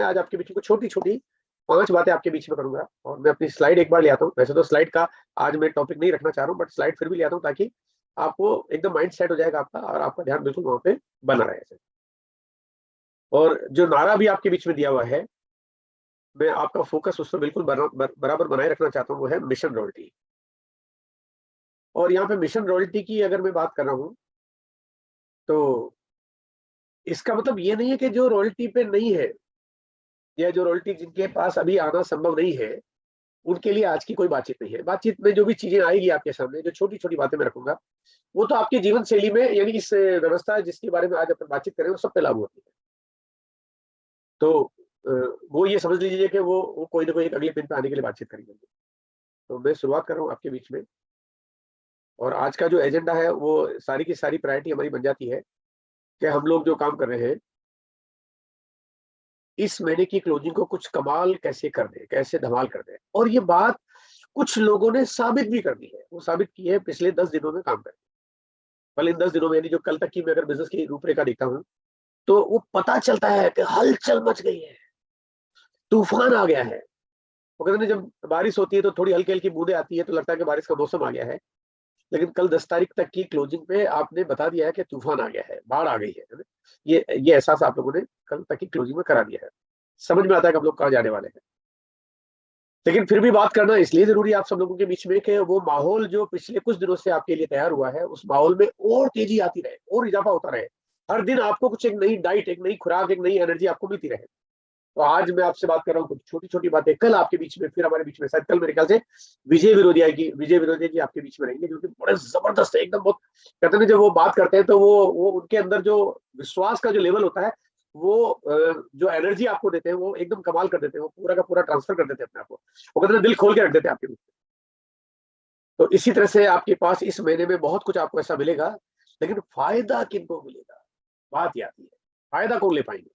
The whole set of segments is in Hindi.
आज आपके बीच में कुछ छोटी-छोटी 5 बातें आपके बीच में करूँगा और मैं अपनी स्लाइड एक बार ले आता हूँ। वैसे तो स्लाइड का आज मैं टॉपिक नहीं रखना चाह रहा हूँ, बट स्लाइड फिर भी ले आता हूँ ताकि आपको एकदम माइंड सेट हो जाएगा आपका और आपका ध्यान बिल्कुल वहाँ पे बना रहे ऐसे। और जो नारा भी आपके बीच में दिया हुआ है, मैं आपका फ़ोकस उस पे बिल्कुल बराबर बनाए रखना चाहता हूँ, वो है मिशन रॉयल्टी। और यहाँ पे मिशन रॉयल्टी की अगर मैं बात कर रहा हूँ, तो इसका मतलब ये नहीं है कि जो रॉयल्टी पे नहीं है या जो रॉयल्टी जिनके पास अभी आना संभव नहीं है, उनके लिए आज की कोई बातचीत नहीं है। बातचीत में जो भी चीज़ें आएगी आपके सामने, जो छोटी-छोटी बातें मैं रखूँगा, वो तो आपके जीवन शैली में यानी इस व्यवस्था जिसके बारे में आज अपन बातचीत कर रहे हैं, वो सब पे लागू होती है। तो अ, वो ये समझ लीजिए कि वो कोई ना कोई एक अगले पिन पे आने के लिए बातचीत करेंगे। तो मैं शुरुआत कर रहा हूँ आपके बीच में और आज का जो एजेंडा है, वो सारी की सारी प्रायोरिटी हमारी बन जाती है कि हम लोग जो काम कर रहे हैं, इस महीने की क्लोजिंग को कुछ कमाल कैसे कर दें, कैसे धमाल कर दें। और ये बात कुछ लोगों ने साबित भी कर दी है। वो साबित की है पिछले 10 दिनों में काम करके। भले इन 10 दिनों में यानी जो कल तक की मैं अगर बिज़नेस की रूपरेखा देखता हूँ, तो वो पता चलता है कि हलचल मच गई है, तूफान आ गया है। वो कहते हैं जब बारिश होती है तो थोड़ी हल्की-हल्की बूँदें आती है तो लगता है कि बारिश का मौसम आ गया है। लेकिन कल 10 तारीख तक की क्लोजिंग पे आपने बता दिया है कि तूफान आ गया है, बाढ़ आ गई है ना? ये एहसास आप लोगों ने कल तक की क्लोजिंग में करा दिया है। समझ में आता है कि हम लोग कहाँ जाने वाले हैं। लेकिन फिर भी बात करना इसलिए ज़रूरी है आप सब लोगों के बीच में कि वो माहौल जो पिछले कुछ दिनों से आपके लिए तैयार हुआ है, उस माहौल में और तेज़ी आती रहे और इज़ाफ़ा होता रहे। हर दिन आपको कुछ एक नई डाइट, एक नई खुराक, एक नई एनर्जी आपको मिलती रहे। तो आज मैं आपसे बात कर रहा हूँ कुछ छोटी-छोटी बातें, कल आपके बीच में फिर हमारे बीच में शायद कल मेरे ख्याल से विजय विरोधिया जी आपके बीच में रहेंगे, जो कि बड़े ज़बरदस्त है, एकदम बहुत कहते हैं ना जब वो बात करते हैं तो वो उनके अंदर जो विश्वास का जो लेवल होता है, वो जो एनर्जी आपको देते हैं, वो एकदम कमाल कर देते हैं, वो पूरा का पूरा ट्रांसफर कर देते हैं अपने आप को। वो कहते हैं दिल खोल के रख देते हैं आपके बीच में। तो इसी तरह से आपके पास इस महीने में बहुत कुछ आपको ऐसा मिलेगा, लेकिन फ़ायदा किनको मिलेगा? बात ये आती है, फ़ायदा कौन ले पाएँगे?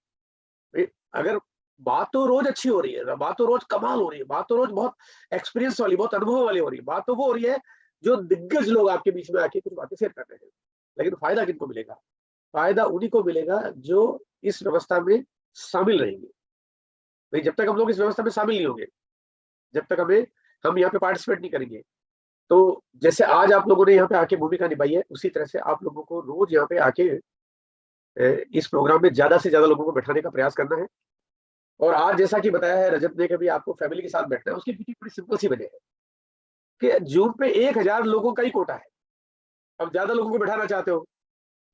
भई अगर बात तो रोज़ अच्छी हो रही है, बात तो रोज़ कमाल हो रही है, बात तो रोज़ बहुत एक्सपीरियंस वाली, बहुत अनुभव वाली हो रही है, बात तो वो हो रही है, जो दिग्गज लोग आपके बीच में आके कुछ बातें शेयर कर रहे हैं। लेकिन फ़ायदा किनको मिलेगा? फ़ायदा उन्हीं को मिलेगा जो इस व्यवस्था में शामिल रहेंगे। भई जब तक हम लोग इस व्यवस्था में शामिल नहीं होंगे, जब तक हम यहाँ पे पार्टिसिपेट नहीं करेंगे, तो जैसे आज आप लोगों ने यहाँ पे आके भूमिका निभाई है, उसी तरह से आप लोगों को रोज़ यहाँ पे आके इस प्रोग्राम में ज़्यादा से ज़्यादा लोगों को बैठाने का प्रयास करना है। और आज जैसा कि बताया है रजत ने कि भई आपको फैमिली के साथ बैठना है, उसके पीछे बड़ी सिंपल सी वजह है कि जून पे 1000 लोगों का ही कोटा है। अब ज़्यादा लोगों को बिठाना चाहते हो,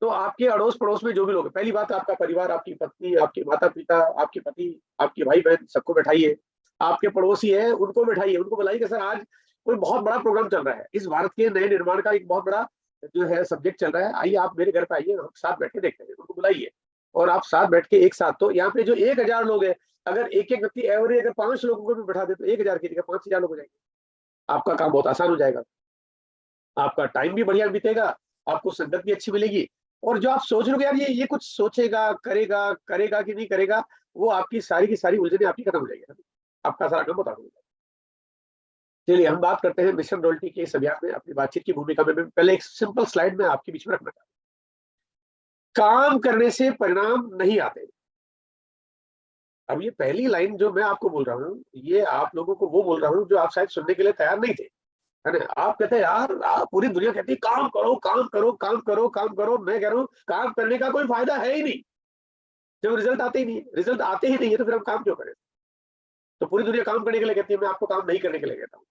तो आपके अड़ोस-पड़ोस में जो भी लोग हैं, पहली बात आपका परिवार, आपकी पत्नी, आपके माता-पिता, आपके पति, आपके भाई-बहन सबको बैठाइए। आपके पड़ोसी हैं, उनको बैठाइए, उनको बुलाइए कि सर आज कोई बहुत बड़ा प्रोग्राम चल रहा है। इस भारत के नए निर्माण का एक बहुत बड़ा जो है सब्जेक्ट चल रहा है। आइए आप मेरे घर पे आइए, हम साथ बैठ के देखते हैं। उनको बुलाइए और आप साथ बैठ के एक साथ तो यहाँ पे जो 1000 लोग हैं, अगर एक-एक व्यक्ति एवरेज अगर 5 लोगों को भी बैठा दे, तो 1000 की जगह 5000 लोग हो जाएँगे। आपका काम बहुत आसान हो जाएगा। आपका टाइम भी बढ़िया बीतेगा, आपको संगत भी अच्छी मिलेगी और जो आप सोच रहे हो कि यार ये कुछ सोचेगा, करेगा, करेगा कि नहीं करेगा, वो आपकी सारी की सारी उलझनें आपकी खत्म हो जाएगी। आपका सारा काम बता दूँगा। चलिए हम बात करते हैं मिशन रॉयल्टी के इस अभियान में अपनी बातचीत की भूमिका में मैं पहले एक सिंपल स्लाइड में आपके बीच में रखना चाहता हूँ। काम करने से परिणाम नहीं आते। अब ये पहली लाइन जो मैं आपको बोल रहा हूँ, ये आप लोगों को वो बोल रहा हूँ जो आप शायद सुनने के लिए तैयार नहीं थे। है ना? आप कहते हैं यार आप पूरी दुनिया कहती है काम करो, काम करो, काम करो, काम करो। मैं कह रहा हूँ काम करने का कोई फायदा है ही नहीं। जब रिजल्ट आते ही नहीं है, रिजल्ट आते ही नहीं है तो फिर हम काम क्यों करें? तो पूरी दुनिया काम करने के लिए कहती है, मैं आपको काम नहीं करने के लिए कहता हूँ।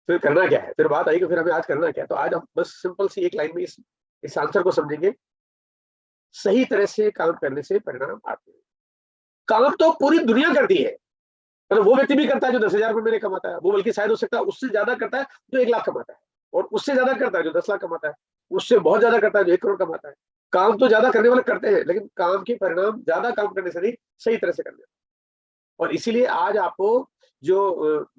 फिर करना क्या है? फिर बात आई कि फिर हमें आज करना क्या है? तो आज हम बस सिंपल सी एक लाइन में इस आंसर को समझेंगे। सही तरह से काम करने से परिणाम आते हैं। काम तो पूरी दुनिया करती है। मतलब वो व्यक्ति भी करता है जो 10,000 रुपए महीने कमाता है। वो बल्कि शायद हो सकता है उससे ज़्यादा करता है जो 1 लाख कमाता है। और उससे ज़्यादा करता है जो 10 लाख कमाता है। उससे बहुत ज़्यादा करता है जो 1 करोड़ कमाता है। काम तो ज़्यादा करने वाले करते हैं, लेकिन काम के परिणाम ज़्यादा काम करने से नहीं, सही तरह से करने। और इसीलिए आज आपको जो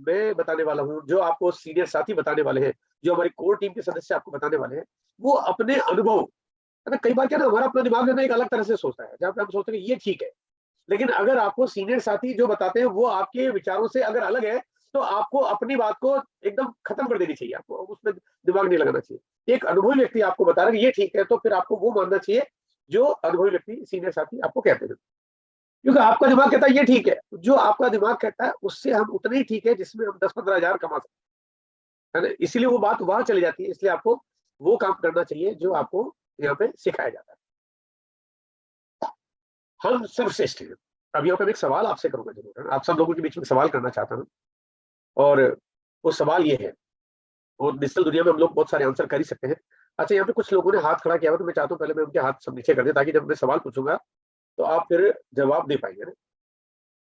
मैं बताने वाला हूँ, जो आपको सीनियर साथी बताने वाले हैं, जो हमारी कोर टीम के सदस्य आपको बताने वाले हैं, वो अपने अनुभव है ना, कई बार क्या है ना हमारा अपना दिमाग जो है ना एक अलग तरह से सोचता है, जहाँ पे हम सोचते हैं कि ये ठीक है। लेकिन अगर आपको सीनियर साथी जो बताते हैं वो आपके विचारों से अगर अलग है, तो आपको अपनी बात को एकदम खत्म कर देनी चाहिए, आपको उसमें दिमाग नहीं लगाना चाहिए। एक अनुभवी व्यक्ति आपको बता रहा है कि ये ठीक है, तो फिर आपको वो मानना चाहिए जो अनुभवी व्यक्ति सीनियर साथी आपको कहते हैं। क्योंकि आपका दिमाग कहता है ये ठीक है, जो आपका दिमाग कहता है उससे हम उतने ही ठीक है जिसमें हम 10-15 हजार कमा सकते हैं, है ना। इसीलिए वो बात वहां चली जाती है। इसलिए आपको वो काम करना चाहिए जो आपको यहाँ पे सिखाया जाता है। हम सर्वश्रेष्ठ हैं। अब यहाँ पे मैं एक सवाल आपसे करूंगा जरूर, है ना? आप सब लोगों के बीच में सवाल करना चाहता हूँ, और वो सवाल ये है, और डिजिटल दुनिया में हम लोग बहुत सारे आंसर कर ही सकते हैं। अच्छा, यहाँ पे कुछ लोगों ने हाथ खड़ा किया हुआ, तो मैं चाहता हूँ पहले मैं उनके हाथ सब नीचे कर दे, ताकि जब मैं सवाल पूछूंगा तो आप फिर जवाब दे पाएंगे ना।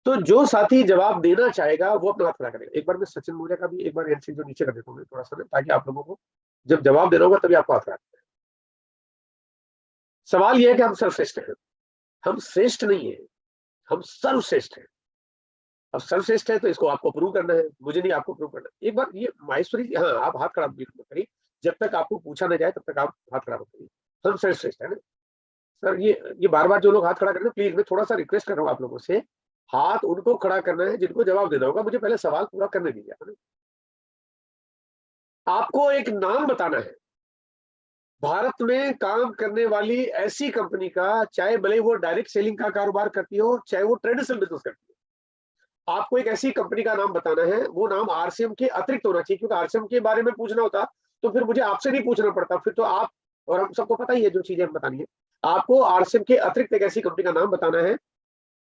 तो जो साथी जवाब देना चाहेगा वो अपना हाथ खड़ा करेगा। एक बार मैं सचिन मौर्य का भी एक बार हैंडशेक जो नीचे कर देता हूँ थोड़ा सा ना, ताकि आप लोगों को जब जवाब देना होगा तभी आपको हाथ खड़ा। सवाल यह है कि हम सर्वश्रेष्ठ हैं। हम श्रेष्ठ नहीं है, हम सर्वश्रेष्ठ हैं। अब सर्वश्रेष्ठ है तो इसको आपको प्रूव करना है, मुझे नहीं, आपको प्रूव करना है। एक बार ये माहेश्वरी, हाँ आप हाथ खड़ा बिल्कुल मत करिए, जब तक आपको पूछा ना जाए तब तक आप हाथ खड़ा मत करिए। हम सर्वश्रेष्ठ है ना सर। ये बार बार जो लोग हाथ खड़ा कर रहे हैं, प्लीज मैं थोड़ा सा रिक्वेस्ट कर रहा हूँ आप लोगों से, हाथ उनको खड़ा करना है जिनको जवाब देना होगा। मुझे पहले सवाल पूरा करने दीजिए, है ना। आपको एक नाम बताना है भारत में काम करने वाली ऐसी कंपनी का, चाहे भले वो डायरेक्ट सेलिंग का कारोबार करती हो, चाहे वो ट्रेडिशनल बिजनेस करती हो। आपको एक ऐसी कंपनी का नाम बताना है, वो नाम आरसीएम के अतिरिक्त होना चाहिए, क्योंकि आरसीएम के बारे में पूछना होता तो फिर मुझे आपसे नहीं पूछना पड़ता, फिर तो आप और हम सबको पता ही है जो चीजें हम बतानी है। आपको आरसीएम के अतिरिक्त एक ऐसी कंपनी का नाम बताना है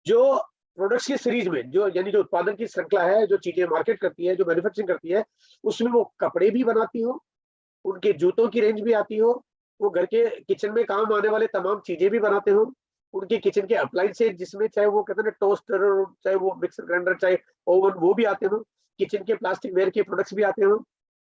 जो प्रोडक्ट्स की सीरीज में, जो यानी जो उत्पादन की श्रृंखला है, जो चीजें मार्केट करती है, जो मैन्युफैक्चरिंग करती है, उसमें वो कपड़े भी बनाती हो, उनके जूतों की रेंज भी आती हो, वो घर के किचन में काम आने वाले तमाम चीजें भी बनाते हो, उनके किचन के अप्लायंसेज जिसमें चाहे वो कहते हैं टोस्टर, चाहे वो मिक्सर ग्राइंडर, चाहे ओवन, वो भी आते हो, किचन के प्लास्टिक वेयर के प्रोडक्ट्स भी आते हो,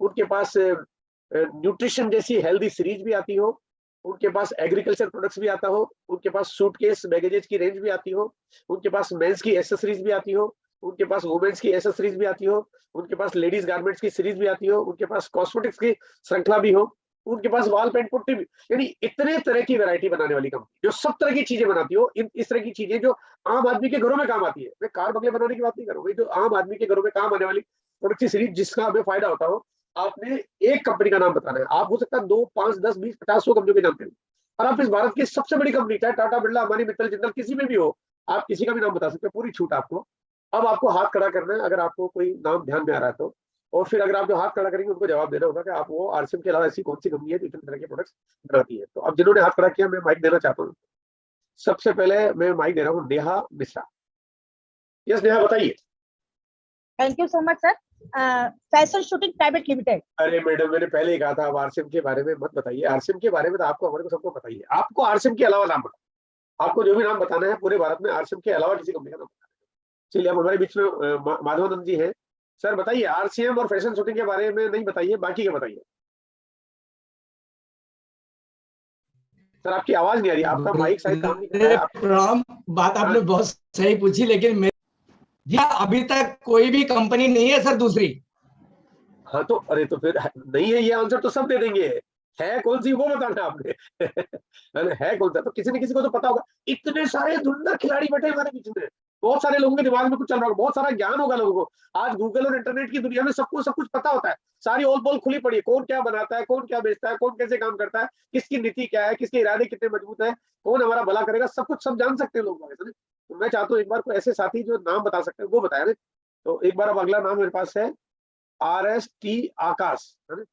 उनके पास न्यूट्रिशन जैसी हेल्दी सीरीज भी आती हो, उनके पास एग्रीकल्चर प्रोडक्ट्स भी आता हो, उनके पास सूटकेस बैगेजेस की रेंज भी आती हो, उनके पास मेंस की एसेसरीज भी आती हो, उनके पास वुमेन्स की एसेसरीज भी आती हो, उनके पास लेडीज गारमेंट्स की सीरीज भी आती हो, उनके पास कॉस्मेटिक्स की श्रृंखला भी हो, उनके पास वॉल पेंट पुट्टी भी, यानी इतने तरह की वैरायटी बनाने वाली कंपनी जो सब तरह की चीजें बनाती हो। इस तरह की चीजें जो आम आदमी के घरों में काम आती है, मैं कार बंगले बनाने की बात नहीं कर रहा हूँ, जो आम आदमी के घरों में काम आने वाली प्रोडक्ट की सीरीज जिसका हमें फायदा होता हो। आपने एक कंपनी का नाम बताना है। आप हो सकता है 2, 5, 10, 20, 50, 100 कंपनियों के जानते हैं, और आप इस भारत की सबसे बड़ी कंपनी, चाहे टाटा, बिरला, अंबानी, मित्तल, जिंदल, किसी में भी हो, आप किसी का भी नाम बता सकते हैं, पूरी छूट आपको। अब आपको हाथ खड़ा करना है अगर आपको कोई नाम ध्यान में आ रहा है तो, और फिर अगर आप जो हाथ खड़ा करेंगे उनको जवाब देना होगा कि आप वो आरसीएम के अलावा ऐसी कौन सी कंपनी है जो इतने तरह के प्रोडक्ट्स बनाती है। तो अब जिन्होंने हाथ खड़ा किया, मैं माइक देना चाहता हूँ। सबसे पहले मैं माइक दे रहा हूँ नेहा मिश्रा। यस नेहा, बताइए। Thank you so much sir. Fashion shooting private limited. अरे मैडम, मैंने पहले ही कहा था, आप आरसीएम के बारे में मत बताइए। आरसीएम के बारे में तो आपको, हमारे को सबको बताइए। आपको आरसीएम के अलावा नाम बताओ, आपको जो भी नाम बताना है पूरे भारत में आरसीएम के अलावा किसी कंपनी का नाम बताना है। चलिए, अब हमारे बीच में माधवानंद जी हैं। सर बताइए, आरसीएम और फैशन शूटिंग के बारे में नहीं बताइए, बाकी के बताइए। सर आपकी आवाज नहीं आ रही, आपका माइक शायद काम नहीं कर रहा है। प्रणाम। बात आपने बहुत सही पूछी, लेकिन जी अभी तक कोई भी कंपनी नहीं है सर दूसरी। हाँ तो, अरे तो फिर नहीं है, ये आंसर तो सब दे देंगे। है कौन सी वो बताना आपने। है कौन सा, तो किसी न किसी को तो पता होगा। इतने सारे धुरंधर खिलाड़ी बैठे हमारे बीच में, बहुत सारे लोगों के दिमाग में कुछ चल रहा होगा, बहुत सारा ज्ञान होगा लोगों को। आज गूगल और इंटरनेट की दुनिया में सबको सब कुछ पता होता है। सारी ओल पोल खुली पड़ी है, कौन क्या बनाता है, कौन क्या बेचता है, कौन कैसे काम करता है, किसकी नीति क्या है, किसके इरादे कितने मजबूत है, कौन हमारा भला करेगा, सब कुछ सब जान सकते हैं लोग। तो मैं चाहता हूँ एक बार कोई ऐसे साथी जो नाम बता सकते हैं वो बताया ना। तो एक बार अब अगला नाम मेरे पास है RST आकाश, है ना।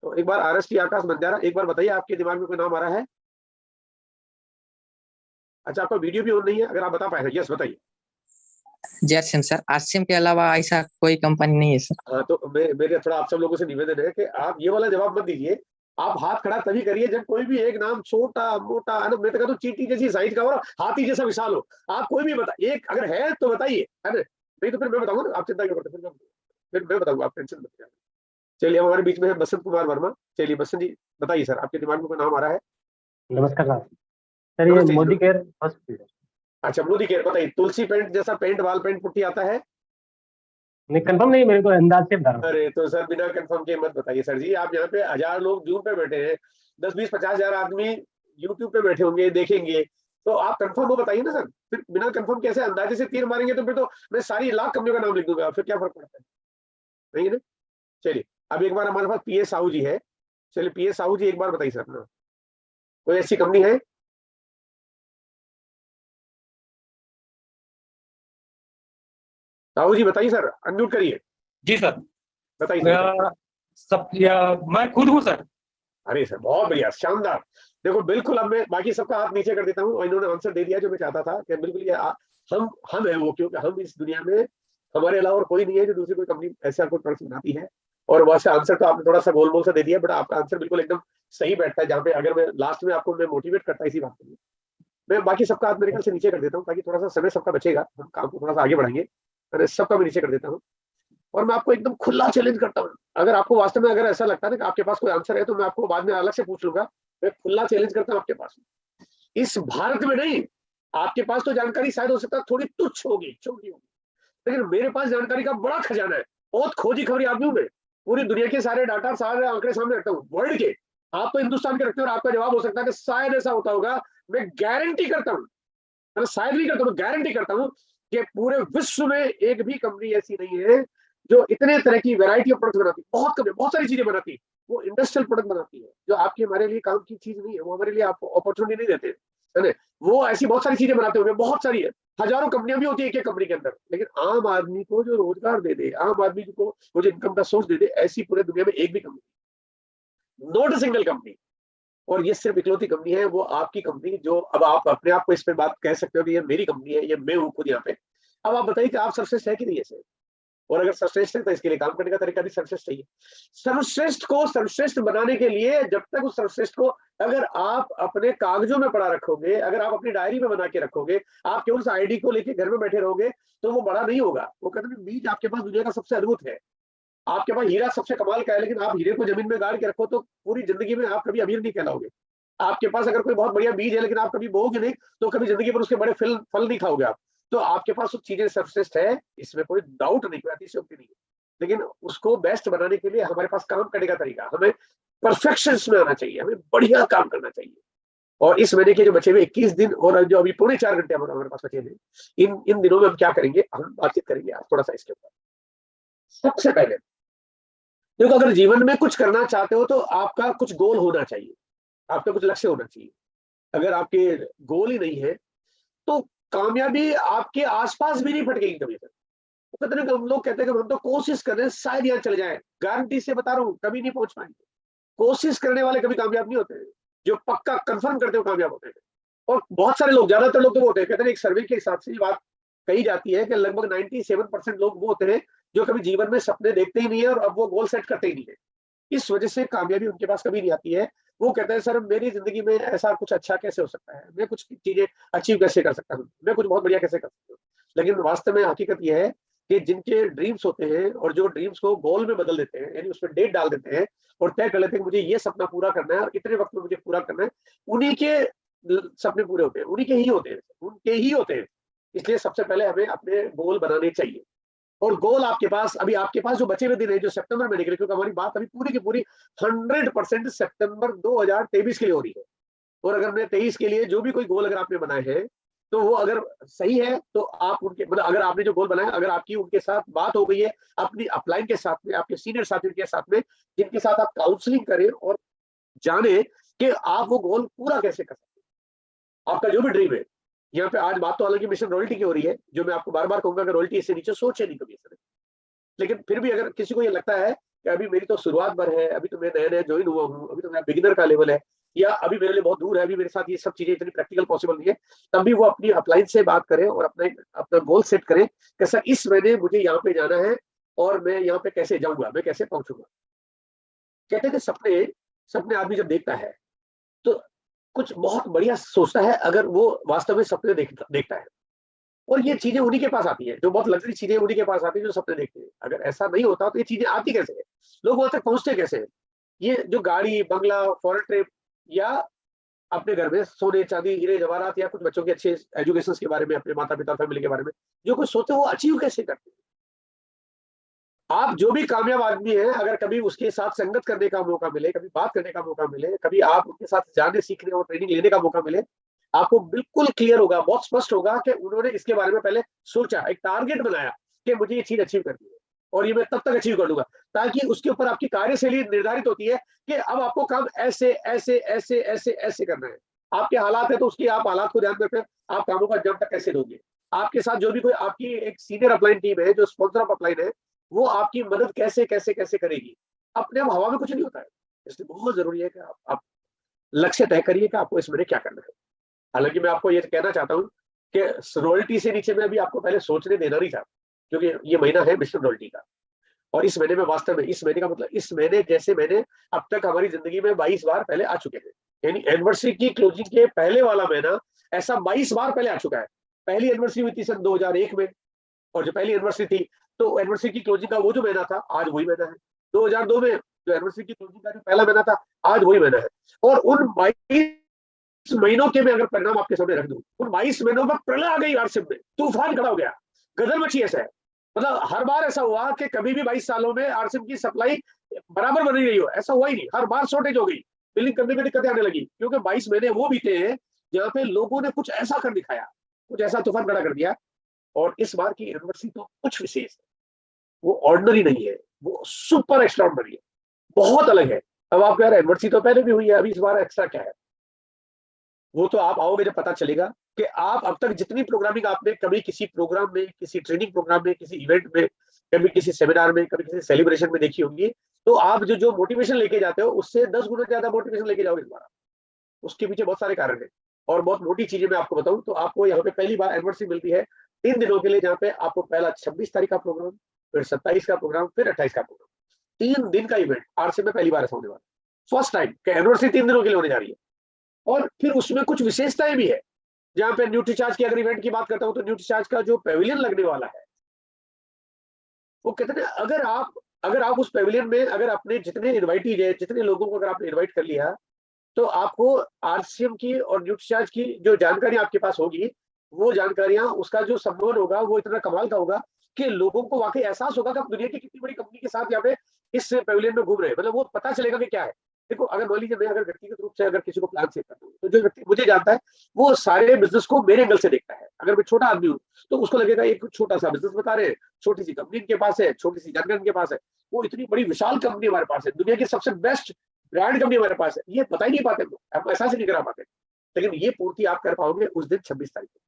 तो एक बार RST आकाश बंजारा, एक बार बताइए आपके दिमाग में कोई नाम आ रहा है। अच्छा, आपका वीडियो भी ऑन नहीं है, अगर आप बता पाए। यस बताइए। जर्सिम सर, आरसीएम के अलावा ऐसा कोई कंपनी नहीं है सर। हाँ तो मेरे थोड़ा आप सब लोगों से निवेदन है कि आप ये वाला जवाब मत दीजिए। आप हाथ खड़ा तभी करिए जब कोई भी एक नाम छोटा मोटा, है ना, मैं तो कहता हूँ चींटी जैसी साइज का हो, हाथी जैसा विशाल हो। आप कोई भी बता, एक अगर है तो बताइए, है ना, नहीं तो फिर मैं बताऊंगा ना, आप चिंता क्यों करते, फिर मैं बताऊंगा, आप टेंशन मत लीजिए। चलिए, अब हमारे बीच में है बसंत कुमार वर्मा। चलिए बसंत जी बताइए, सर आपके दिमाग में कोई नाम आ रहा है। नमस्कार सर। सर ये नमस्ते जी। Modi care hospital. अच्छा, मोदी केयर, बताइए। तुलसी पेंट जैसा पेंट, वाल पेंट पुट्टी आता है। नहीं, कंफर्म नहीं, मेरे को अंदाज से बता रहा हूँ। अरे तो सर बिना कंफर्म के मत बताइए सर जी। आप यहाँ पे 1000 लोग जूम पे बैठे हैं, 10, 20, 50 हजार आदमी यूट्यूब पे बैठे होंगे, देखेंगे। तो आप कंफर्म वो बताइए ना सर। फिर बिना कंफर्म कैसे अंदाजे से तीर मारेंगे, तो फिर तो मैं सारी लाख कंपनियों का नाम लिख दूंगा, फिर क्या फर्क पड़ता है, नहीं है ना। चलिए, अब एक बार हमारे पास PS साहू जी है। चलिए PS साहू जी, एक बार बताइए सर ना, कोई ऐसी कंपनी है। साहू जी बताइए सर, अनम्यूट करिए, जी सर। बताइए सर। मैं खुद हूँ सर। अरे सर बहुत बढ़िया, शानदार। देखो बिल्कुल, अब मैं बाकी सबका हाथ नीचे कर देता हूँ, और इन्होंने आंसर दे दिया जो मैं चाहता था कि बिल्कुल ये हम है वो, क्योंकि हम इस दुनिया में हमारे अलावा और कोई नहीं है जो दूसरी कोई कंपनी ऐसा कोई प्रोडक्ट बनाती है। और वैसे आंसर तो आपने थोड़ा सा गोलमोल सा दे दिया, बट आपका आंसर बिल्कुल एकदम सही बैठता है, जहाँ पे अगर मैं लास्ट में आपको मैं मोटिवेट करता इसी बात के लिए। मैं बाकी सबका हाथ मेरे ख्याल से नीचे कर देता हूँ, ताकि थोड़ा सा समय सबका बचेगा, हम काम को थोड़ा सा आगे बढ़ाएंगे। मैंने सबका मैं नीचे कर देता हूँ, और मैं आपको एकदम खुला चैलेंज करता हूँ। अगर आपको वास्तव में अगर ऐसा लगता है ना कि आपके पास कोई आंसर है, तो मैं आपको बाद में अलग से पूछ लूंगा। मैं खुला चैलेंज करता हूँ आपके पास, इस भारत में नहीं, आपके पास तो जानकारी शायद हो सकता है थोड़ी तुच्छ होगी, छोटी होगी, लेकिन मेरे पास जानकारी का बड़ा खजाना है। बहुत खोजी खबरी आदमी हूं मैं, पूरी दुनिया के सारे डाटा, सारे आंकड़े सामने रखता हूँ, वर्ल्ड के। आप तो हिंदुस्तान के रखते हो, और आपका जवाब हो सकता है कि शायद ऐसा होता होगा। मैं गारंटी करता हूँ, मैं शायद नहीं करता हूँ, गारंटी करता हूँ कि पूरे विश्व में एक भी कंपनी ऐसी नहीं है जो इतने तरह की वैरायटी ऑफ प्रोडक्ट बनाती है। बहुत कम है, बहुत सारी चीजें बनाती है, वो इंडस्ट्रियल प्रोडक्ट बनाती है, जो आपके हमारे लिए काम की चीज नहीं है, वो हमारे लिए आपको अपॉर्चुनिटी नहीं देते, है ना। वो ऐसी बहुत सारी चीजें बनाते होंगे, बहुत सारी है, हजारों कंपनियां भी होती है एक एक कंपनी के अंदर, लेकिन आम आदमी को जो रोजगार दे दे, आम आदमी को वो जो इनकम का सोर्स दे दे, ऐसी पूरे दुनिया में एक भी company, not a single company. और ये सिर्फ इकलौती कंपनी है, वो आपकी कंपनी, जो अब आप अपने आप को इस पे बात कह सकते हो कि ये मेरी कंपनी है, ये मैं हूँ खुद यहाँ पे। अब आप बताइए कि आप सर्वश्रेष्ठ है कि नहीं ऐसे, और अगर सर्वश्रेष्ठ है तो इसके लिए काम करने का तरीका भी सर्वश्रेष्ठ चाहिए। सर्वश्रेष्ठ को सर्वश्रेष्ठ बनाने के लिए, जब तक उस सर्वश्रेष्ठ को अगर आप अपने कागजों में पढ़ा रखोगे, अगर आप अपनी डायरी में बना के रखोगे, आप केवल उस आईडी को लेके घर में बैठे रहोगे, तो वो बड़ा नहीं होगा। वो कहते हैं बीज आपके पास दुनिया का सबसे अद्भुत है, आपके पास हीरा सबसे कमाल का है, लेकिन आप हीरे को जमीन में गाड़ के रखो तो पूरी जिंदगी में आप कभी अमीर नहीं कहलाओगे। आपके पास अगर कोई बहुत बढ़िया बीज है, लेकिन आप कभी बोओगे नहीं, तो कभी जिंदगी पर उसके बड़े फल नहीं खाओगे आप। तो आपके पास वो चीजें सर्वश्रेष्ठ है, इसमें कोई डाउट नहीं, कोई अतिशयोक्ति नहीं है, लेकिन उसको बेस्ट बनाने के लिए हमारे पास काम करने का तरीका, हमें परफेक्शन में आना चाहिए, हमें बढ़िया काम करना चाहिए। और इस महीने के जो बचे हुए 21 दिन, और जो अभी पौने 4 घंटे हमारे पास बचे हैं, इन दिनों में हम क्या करेंगे, हम बातचीत करेंगे आज थोड़ा सा इसके ऊपर। सबसे पहले देखो, अगर जीवन में कुछ करना चाहते हो तो आपका कुछ गोल होना चाहिए, आपका कुछ लक्ष्य होना चाहिए। अगर आपके गोल ही नहीं है, तो कामयाबी आपके आसपास भी नहीं फटकेगी कभी तक। वो कहते हैं कि हम लोग कहते हैं कि हम तो कोशिश कर रहे हैं, शायद यहाँ चले जाए, गारंटी से बता रहा हूँ कभी नहीं पहुंच पाएंगे। कोशिश करने वाले कभी कामयाब नहीं होते हैं, जो पक्का कंफर्म करते हो कामयाब होते हैं। और बहुत सारे लोग, ज्यादातर लोग तो वो होते हैं, कहते हैं एक सर्वे के हिसाब से ये बात कही जाती है कि लगभग 97% लोग वो होते हैं जो कभी जीवन में सपने देखते ही नहीं है, और अब वो गोल सेट करते ही नहीं है। इस वजह से कामयाबी उनके पास कभी नहीं आती है। वो कहते हैं सर मेरी जिंदगी में ऐसा कुछ अच्छा कैसे हो सकता है, मैं कुछ चीजें अचीव कैसे कर सकता हूँ, मैं कुछ बहुत बढ़िया कैसे कर सकता हूँ। लेकिन वास्तव में हकीकत यह है कि जिनके ड्रीम्स होते हैं, और जो ड्रीम्स को गोल में बदल देते हैं, यानी उसमें डेट डाल देते हैं और तय कर लेते हैं कि मुझे ये सपना पूरा करना है और इतने वक्त में मुझे पूरा करना है, उन्हीं के सपने पूरे होते हैं, उन्हीं के ही होते हैं, उनके ही होते हैं। इसलिए सबसे पहले हमें अपने गोल बनाने चाहिए। और गोल आपके पास, अभी आपके पास जो बचे हुए दिन है, जो सितंबर में निकले, क्योंकि हमारी बात अभी पूरी की पूरी 100% सितंबर 2023 के लिए हो रही है। और अगर मैं 23 के लिए जो भी कोई गोल अगर आपने बनाए हैं, तो वो अगर सही है, तो आप उनके मतलब अगर आपने जो गोल बनाया, अगर आपकी उनके साथ बात हो गई है, अपनी अपलाइन के साथ में, आपके सीनियर साथियों के साथ में, जिनके साथ आप काउंसलिंग करें और जाने कि आप वो गोल पूरा कैसे कर सकते हैं, आपका जो भी ड्रीम है। यहाँ पे आज बात तो हालांकि मिशन रॉयल्टी की हो रही है, जो मैं आपको बार बार कहूंगा कि रॉयल्टी इससे नीचे सोचे नहीं कभी इसने। लेकिन फिर भी अगर किसी को ये लगता है कि अभी मेरी तो शुरुआत भर है, अभी तो मैं नया नया ज्वाइन हुआ हूँ, अभी तो मेरा बिगिनर का लेवल है, या अभी मेरे लिए बहुत दूर है, अभी मेरे साथ ये सब चीजें इतनी प्रैक्टिकल पॉसिबल नहीं है, तब भी वो अपनी अपलाइन से बात करें और अपना गोल सेट करें कि सर इस महीने मुझे यहाँ पे जाना है, और मैं यहाँ पे कैसे जाऊंगा, मैं कैसे पहुंचूंगा। कहते हैं कि सपने सपने आदमी जब देखता है तो कुछ बहुत बढ़िया सोचता है, अगर वो वास्तव में सपने देखता है। और ये चीजें उन्हीं के पास आती है, जो बहुत लग्जरी चीजें उन्हीं के पास आती है जो सपने देखते हैं। अगर ऐसा नहीं होता तो ये चीजें आती कैसे है, लोग वहां तक पहुंचते कैसे हैं। ये जो गाड़ी बंगला फॉरेन ट्रिप, या अपने घर में सोने चांदी हीरे जवाहरात, या कुछ बच्चों के अच्छे एजुकेशन के बारे में, अपने माता पिता फैमिली के बारे में जो कुछ सोचते हैं, वो अचीव कैसे करते हैं। आप जो भी कामयाब आदमी है, अगर कभी उसके साथ संगत करने का मौका मिले, कभी बात करने का मौका मिले, कभी आप उनके साथ जाने सीखने और ट्रेनिंग लेने का मौका मिले, आपको बिल्कुल क्लियर होगा, बहुत स्पष्ट होगा कि उन्होंने इसके बारे में पहले सोचा, एक टारगेट बनाया कि मुझे ये चीज अचीव करनी है, और ये मैं तब तक अचीव कर लूंगा, ताकि उसके ऊपर आपकी कार्यशैली निर्धारित होती है कि अब आपको काम ऐसे ऐसे ऐसे ऐसे ऐसे करना है। आपके हालात है तो उसकी आप हालात को ध्यान में रखें, आप कामों का अंजाम तक कैसे दोगे। आपके साथ जो भी कोई आपकी एक सीनियर अपलाइन टीम है, जो स्पॉन्सर ऑफ अपलाइन है, वो आपकी मदद कैसे कैसे कैसे करेगी। अपने आप हवा में कुछ नहीं होता है, इसलिए बहुत जरूरी है कि आप लक्ष्य तय करिए कि आपको इस महीने क्या करना है। हालांकि मैं आपको ये कहना चाहता हूँ कि रॉयल्टी से नीचे में अभी आपको पहले सोचने देना नहीं चाहता, क्योंकि ये महीना है मिशन रॉयल्टी का। और इस महीने में वास्तव में, इस महीने का मतलब, इस महीने जैसे महीने अब तक हमारी जिंदगी में 22 बार पहले आ चुके हैं, यानी एनिवर्सरी की क्लोजिंग के पहले वाला महीना ऐसा 22 बार पहले आ चुका है। पहली एनिवर्सरी हुई थी सन 2001 में, और जो पहली एनिवर्सरी थी, तो एनिवर्सरी की क्लोजिंग का वो जो महीना था, आज वही महीना है। 2002 में जो एनिवर्सरी की क्लोजिंग का जो पहला महीना था, आज वही महीना है। और उन 22 महीनों के मैं अगर परिणाम आपके सामने रख दूं, उन 22 महीनों में प्रलय आ गई आरसीएम में, तूफान खड़ा हो गया, गदर मची। ऐसा है, मतलब हर बार ऐसा हुआ कि कभी भी 22 सालों में आरसीएम की सप्लाई बराबर बनी रही हो, ऐसा हुआ ही नहीं। हर बार शॉर्टेज हो गई, बिलिंग करने में दिक्कतें आने लगी, क्योंकि 22 महीने वो बीते हैं जहाँ पे लोगों ने कुछ ऐसा कर दिखाया, कुछ ऐसा तूफान खड़ा कर दिया। और इस बार की यूनिवर्सिटी तो कुछ विशेष है, वो ऑर्डिनरी नहीं है, वो सुपर एक्स्ट्राऑर्डिनरी है, बहुत अलग है। अब आप कह रहे हैं यूनिवर्सिटी तो पहले भी हुई है, अभी इस बार एक्स्ट्रा क्या है, वो तो आप आओगे जब पता चलेगा कि आप अब तक जितनी प्रोग्रामिंग आपने कभी किसी प्रोग्राम में, किसी ट्रेनिंग प्रोग्राम में, किसी इवेंट में, कभी किसी सेमिनार में, कभी किसी सेलिब्रेशन में देखी होगी, तो आप जो जो मोटिवेशन लेके जाते हो उससे 10 गुना ज्यादा मोटिवेशन लेके जाओगे इस बार। उसके पीछे बहुत सारे कारण है, और बहुत मोटी चीजें मैं आपको बताऊं तो आपको यहाँ पे पहली बार एनिवर्सरी मिलती है 3 दिनों के लिए, जहाँ पे आपको पहला 26 तारीख का प्रोग्राम, फिर 27 का प्रोग्राम, फिर 28 का प्रोग्राम, 3 दिन का इवेंट आरसीएम में पहली बार ऐसा होने वाला, फर्स्ट टाइम कि एनिवर्सरी 3 दिनों के लिए होने जा रही है। और फिर उसमें कुछ विशेषताएं भी है, जहाँ पे न्यूट्रीचार्ज की अगर इवेंट की बात करता हूँ, तो न्यूट्रीचार्ज का जो पेविलियन लगने वाला है, वो कहते हैं अगर आप उस पेविलियन में अगर अपने जितने इन्वाइटीज है, जितने लोगों को अगर आपने इन्वाइट कर लिया, तो आपको आरसीएम की और न्यूट्रीचार्ज की जो जानकारी आपके पास होगी, वो जानकारियां, उसका जो संबोधन होगा वो इतना कमाल का होगा कि लोगों को वाकई एहसास होगा कि आप दुनिया की कितनी बड़ी कंपनी के साथ यहाँ पे इस पेविलियन में घूम रहे हैं। मतलब वो पता चलेगा कि क्या है। देखो, अगर मान लीजिए मैं अगर व्यक्तिगत रूप से अगर किसी को प्लान सेट करता हूँ, तो जो व्यक्ति मुझे जानता है वो सारे बिजनेस को मेरे एंगल से देखता है। अगर मैं छोटा आदमी हूँ तो उसको लगेगा एक छोटा सा बिजनेस बता रहे हैं, छोटी सी कंपनी इनके पास है, छोटी सी जानकारी इनके पास है, वो इतनी बड़ी विशाल कंपनी हमारे पास है, दुनिया की सबसे बेस्ट ब्रांड कंपनी हमारे पास है, ये पता ही नहीं पाते लोग, आप एहसास ही नहीं करा पाते। लेकिन ये पूर्ति आप कर पाओगे उस दिन 26 तारीख को,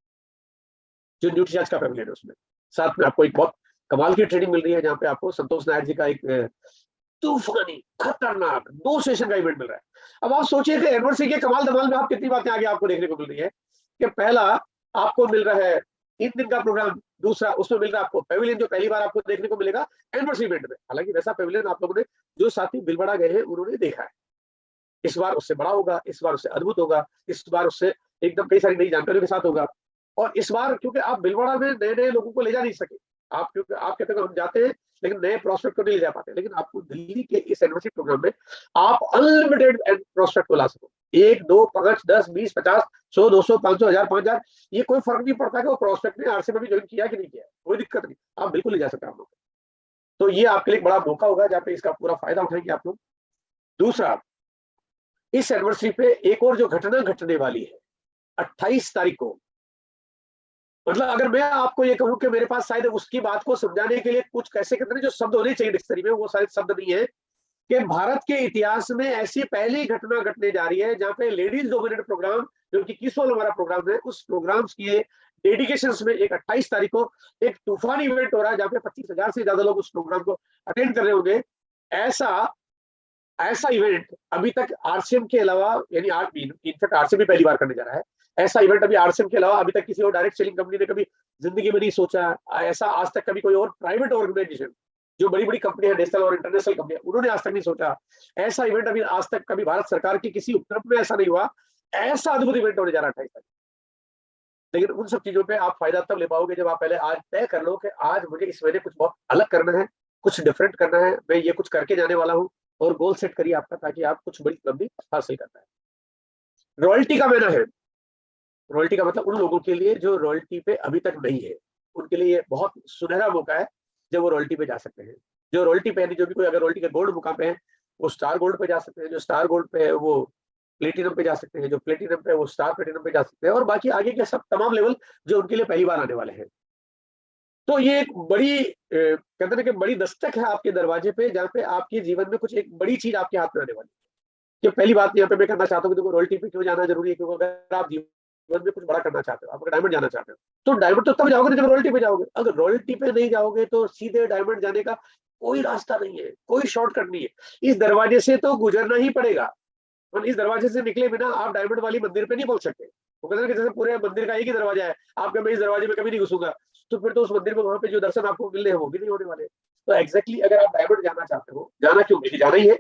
जो न्यूट्रीचार्ज का पेविलियन है उसमें। साथ में आपको एक बहुत कमाल की ट्रेनिंग मिल रही है, जहाँ पे आपको संतोष नायर जी का एक तूफानी खतरनाक 2 सेशन का इवेंट मिल रहा है। अब आप सोचिए कि एनिवर्सरी के कमाल धमाल में आप कितनी बातें आगे आपको देखने को मिल रही है, कि पहला आपको मिल रहा है 3 दिन का प्रोग्राम, दूसरा उसमें मिल रहा है आपको पेविलियन, जो पहली बार आपको देखने को मिलेगा एनिवर्सरी इवेंट में। हालांकि वैसा पेविलियन आप लोगों ने, जो साथी बिलबड़ा गए हैं, उन्होंने देखा है। इस बार उससे बड़ा होगा, इस बार उससे अद्भुत होगा, इस बार उससे एकदम कई सारी नई जानकारियों के साथ होगा। और इस बार क्योंकि आप बिलवाड़ा में नए नए लोगों को ले जा नहीं सके, आप क्योंकि आप कहते हैं हम जाते हैं लेकिन नए प्रोस्पेक्ट को नहीं ले जा पाते, लेकिन आपको दिल्ली के इस एनिवर्सरी प्रोग्राम में आप अनलिमिटेड प्रोस्पेक्ट को ला सको। 1, 2, 5, 10, 20, 50, 100, 200, 500, 1000, 5000, ये कोई फर्क नहीं पड़ता कि वो प्रोस्पेक्ट ने आरसी में भी ज्वाइन किया कि नहीं किया, कोई दिक्कत नहीं, आप बिल्कुल ले जा सकते हैं आप लोग। तो ये आपके लिए बड़ा मौका होगा जहाँ पे इसका पूरा फायदा उठाएंगे आप लोग। दूसरा, इस एनिवर्सरी पे एक और जो घटना घटने वाली है 28 तारीख को, मतलब अगर मैं आपको ये कहूं कि मेरे पास शायद उसकी बात को समझाने के लिए कुछ कैसे कहते हैं जो शब्द होने चाहिए डिक्शनरी में, वो शायद शब्द नहीं है, कि भारत के इतिहास में ऐसी पहली घटना घटने जा रही है जहां पे लेडीज डोमिनेटेड प्रोग्राम, जो कि 21 वाला हमारा प्रोग्राम है, उस प्रोग्राम्स की डेडिकेशन में एक 28 तारीख को एक तूफानी इवेंट हो रहा है, जहाँ पे 25,000 से ज्यादा लोग उस प्रोग्राम को अटेंड कर रहे होंगे। ऐसा इवेंट अभी तक आरसीएम के अलावा, यानी इनफैक्ट आरसीएम भी पहली बार करने जा रहा है, ऐसा इवेंट अभी आरसीएम के अलावा अभी तक किसी और डायरेक्ट सेलिंग कंपनी ने कभी जिंदगी में नहीं सोचा। ऐसा आज तक कभी कोई और प्राइवेट ऑर्गेनाइजेशन, जो बड़ी बड़ी कंपनी है, नेशनल और इंटरनेशनल कंपनी, उन्होंने आज तक नहीं सोचा। ऐसा इवेंट अभी आज तक कभी भारत सरकार की किसी उपक्रम में ऐसा नहीं हुआ। ऐसा अद्भुत इवेंट होने जा रहा है 28 तारीख। लेकिन उन सब चीजों पे आप फायदा तब ले पाओगे जब आप पहले आज तय कर लो कि आज मुझे इस महीने कुछ बहुत अलग करना है, कुछ डिफरेंट करना है, मैं ये कुछ करके जाने वाला हूँ, और गोल सेट करिए आपका, ताकि आप कुछ बड़ी उपलब्धि हासिल करना है। रॉयल्टी का महीना है। रॉयल्टी का मतलब उन लोगों के लिए जो रॉयल्टी पे अभी तक नहीं है, उनके लिए ये बहुत सुनहरा मौका है जब वो रॉयल्टी पे जा सकते हैं। जो रॉयल्टी पे, जो भी कोई अगर रॉयल्टी के गोल्ड मुकाम पे है, वो स्टार गोल्ड पे जा सकते हैं, जो स्टार गोल्ड पे है वो प्लेटिनम पे जा सकते हैं, जो प्लेटिनम पे है वो स्टार प्लेटिनम पे जा सकते हैं, और बाकी आगे के सब तमाम लेवल जो उनके लिए पहली बार आने वाले हैं। तो ये एक बड़ी कहते हैं कि बड़ी दस्तक है आपके दरवाजे पे, जहाँ पे आपके जीवन में कुछ एक बड़ी चीज आपके हाथ में आने वाली है। कि पहली बात यहाँ पे मैं करना चाहता हूँ कि देखो, रॉयल्टी पे क्यों जाना जरूरी है, क्योंकि अगर आप जीवन में कुछ बड़ा करना चाहते हो, आप अगर डायमंड जाना चाहते हो तो डायमंड तो तब जाओगे जब रॉयल्टी पे जाओगे। अगर रॉयल्टी पे नहीं जाओगे तो सीधे डायमंड जाने का कोई रास्ता नहीं है, कोई शॉर्टकट नहीं है, इस दरवाजे से तो गुजरना ही पड़ेगा। और इस दरवाजे से निकले बिना आप डायमंड वाली मंदिर पे नहीं पहुंच सकते। वो कहते हैं कि जैसे पूरे मंदिर का एक ही दरवाजा है, आपका मैं इस दरवाजे में कभी नहीं घुसूंगा, तो फिर तो उस मंदिर में वहां पे जो दर्शन आपको मिलने हैं वो भी नहीं होने वाले। तो एग्जैक्टली अगर आप डायमंड जाना चाहते हो, जाना क्यों, क्योंकि जाना ही है,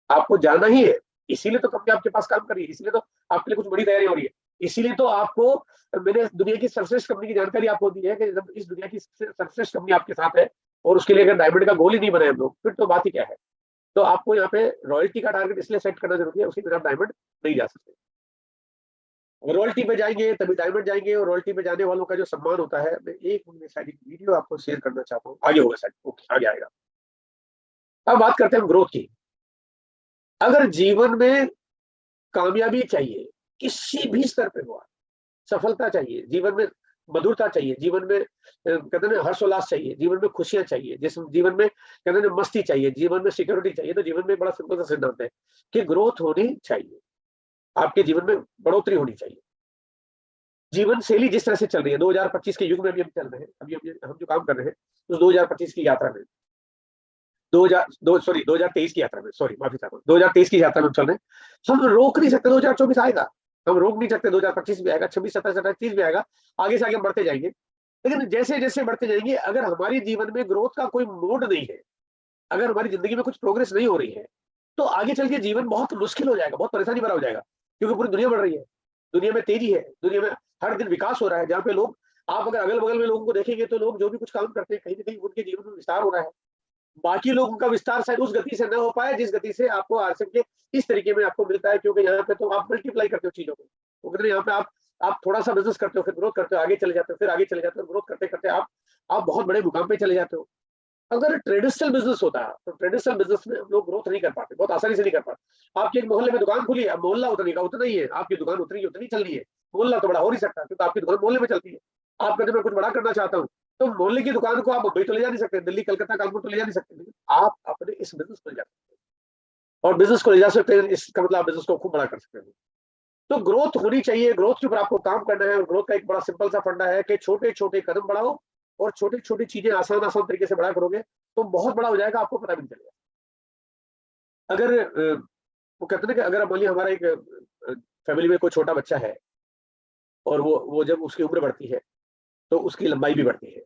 आपको जाना ही है, इसीलिए तो कंपनी आपके पास काम कर रही है, इसीलिए तो आपके लिए कुछ बड़ी तैयारी हो रही है, इसीलिए तो आपको मैंने दुनिया की सर्वश्रेष्ठ कंपनी की जानकारी आपको दी है कि जब इस दुनिया की सर्वश्रेष्ठ कंपनी आपके साथ है और उसके लिए अगर डायमंड का गोल ही नहीं बनाए हम लोग, फिर तो बात ही क्या है। तो आपको यहाँ पे रॉयल्टी का टारगेट इसलिए सेट करना जरूरी है, उसके बिना डायमंड नहीं जा सकते। अगर रॉयल्टी पे जाएंगे तभी डायमंड जाएंगे, और रॉयल्टी पे जाने वालों का जो सम्मान होता है, मैं एक मिनट शायद एक वीडियो आपको शेयर करना चाहता हूँ, आगे होगा शायद, ओके आगे आएगा। अब बात करते हैं ग्रोथ की। अगर जीवन में कामयाबी चाहिए, किसी भी स्तर पे हुआ, सफलता चाहिए, जीवन में मधुरता चाहिए, जीवन में कहते हैं हर्षोल्लास चाहिए, जीवन में खुशियां चाहिए, जिस जीवन में कहते हैं मस्ती चाहिए, जीवन में सिक्योरिटी चाहिए, तो जीवन में बड़ा सिंपल सा सिद्धांत है कि ग्रोथ होनी चाहिए, आपके जीवन में बढ़ोतरी होनी चाहिए। जीवन शैली जिस तरह से चल रही है 2025 के युग में अभी हम चल रहे हैं, अभी हम जो काम कर रहे हैं उस 2025 की यात्रा में 2023 की यात्रा में, सॉरी माफी चाहता हूँ, 2023 की यात्रा में हम चल रहे हैं। हम रोक नहीं सकते 2024 आएगा, हम रोक नहीं सकते 2025 भी आएगा, 26, 27, 28, 30 भी आएगा, आगे से आगे हम बढ़ते जाएंगे। लेकिन जैसे जैसे बढ़ते जाएंगे, अगर हमारी जीवन में ग्रोथ का कोई मोड नहीं है, अगर हमारी जिंदगी में कुछ प्रोग्रेस नहीं हो रही है, तो आगे चल के जीवन बहुत मुश्किल हो जाएगा, बहुत परेशानी भरा हो जाएगा, क्योंकि पूरी दुनिया बढ़ रही है, दुनिया में तेजी है, दुनिया में हर दिन विकास हो रहा है, जहाँ पे लोग, आप अगर अगल बगल में लोगों को देखेंगे तो लोग जो भी कुछ काम करते हैं कहीं ना कहीं उनके जीवन में विस्तार हो रहा है। बाकी लोगों का विस्तार शायद उस गति से न हो पाए जिस गति से आपको आरसीएम के इस तरीके में आपको मिलता है, क्योंकि यहाँ पे तो आप मल्टीप्लाई करते हो चीजों को, वो कहते हैं यहाँ पे आप थोड़ा सा बिजनेस करते हो, फिर ग्रोथ करते हो, आगे चले जाते हो, फिर आगे चले जाते हो, ग्रोथ करते करते आप बहुत बड़े मुकाम पे चले जाते हो। अगर ट्रेडिशनल बिजनेस होता है तो ट्रेडिशनल बिजनेस में हम लोग ग्रोथ नहीं कर पाते, बहुत आसानी से नहीं कर पाते। आपके एक मोहल्ले में दुकान खुली है, अब मोहल्ला उतनी का उतना ही है, आपकी दुकान उतनी उतनी चल रही है, मोहल्ला तो बड़ा हो नहीं सकता क्योंकि आपकी दुकान मोहल्ले में चलती है। आप कहते मैं कुछ बड़ा करना चाहता हूँ, तो मोहल्ले की दुकान को आप मुंबई तो ले जा नहीं सकते, दिल्ली कलकत्ता कानपुर तो ले जा नहीं सकते, लेकिन आप अपने इस बिजनेस को ले जा सकते हैं, और बिजनेस को ले जा सकते हैं, इसका मतलब आप बिजनेस को खूब बड़ा कर सकते हैं। तो ग्रोथ होनी चाहिए, ग्रोथ के ऊपर आपको काम करना है, और ग्रोथ का एक बड़ा सिंपल सा फंडा है कि छोटे छोटे कदम बढ़ाओ और छोटी छोटी चीजें आसान आसान तरीके से बड़ा करोगे तो बहुत बड़ा हो जाएगा, आपको पता भी नहीं चलेगा। अगर वो कहते हैं कि अगर मान लीजिए हमारा एक फैमिली में कोई छोटा बच्चा है और वो जब उसकी उम्र बढ़ती है तो उसकी लंबाई भी बढ़ती है,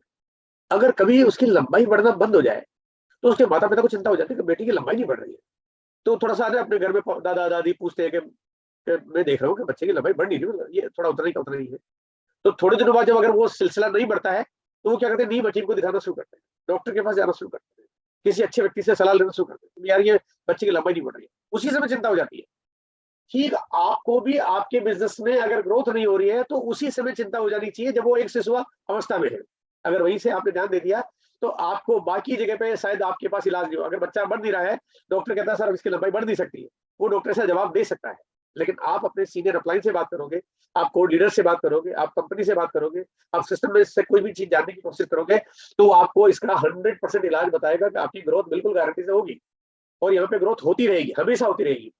अगर कभी उसकी लंबाई बढ़ना बंद हो जाए तो उसके माता पिता को चिंता हो जाती है कि बेटी की लंबाई नहीं बढ़ रही है। तो थोड़ा सा अपने घर में दादा दादी पूछते हैं कि मैं देख रहा हूँ कि बच्चे की लंबाई बढ़ नहीं रही, ये थोड़ा उतना ही है। तो थोड़े दिनों बाद जब अगर वो सिलसिला नहीं बढ़ता है तो वो क्या करते हैं, नी बच्ची को दिखाना शुरू करते हैं, डॉक्टर के पास जाना शुरू करते हैं, किसी अच्छे व्यक्ति से सलाह लेना शुरू करते हैं, यार ये बच्चे की लंबाई नहीं बढ़ रही है, उसी समय चिंता हो जाती है। ठीक, आपको भी आपके बिजनेस में अगर ग्रोथ नहीं हो रही है तो उसी समय चिंता हो जानी चाहिए जब वो एक शिशुआ अवस्था में है। अगर वहीं से आपने ध्यान दे दिया तो आपको बाकी जगह पे शायद आपके पास इलाज नहीं हो। अगर बच्चा बढ़ नहीं रहा है, डॉक्टर कहता है सर इसकी लंबाई बढ़ नहीं सकती है, वो डॉक्टर से जवाब दे सकता है, लेकिन आप अपने सीनियर अपलाइन से बात करोगे, आप कोड लीडर से बात करोगे, आप कंपनी से बात करोगे, आप सिस्टम में से कोई भी चीज जानने की कोशिश करोगे, तो आपको इसका 100% इलाज बताएगा कि आपकी ग्रोथ बिल्कुल गारंटी से होगी, और यहाँ पे ग्रोथ होती रहेगी, हमेशा होती रहेगी।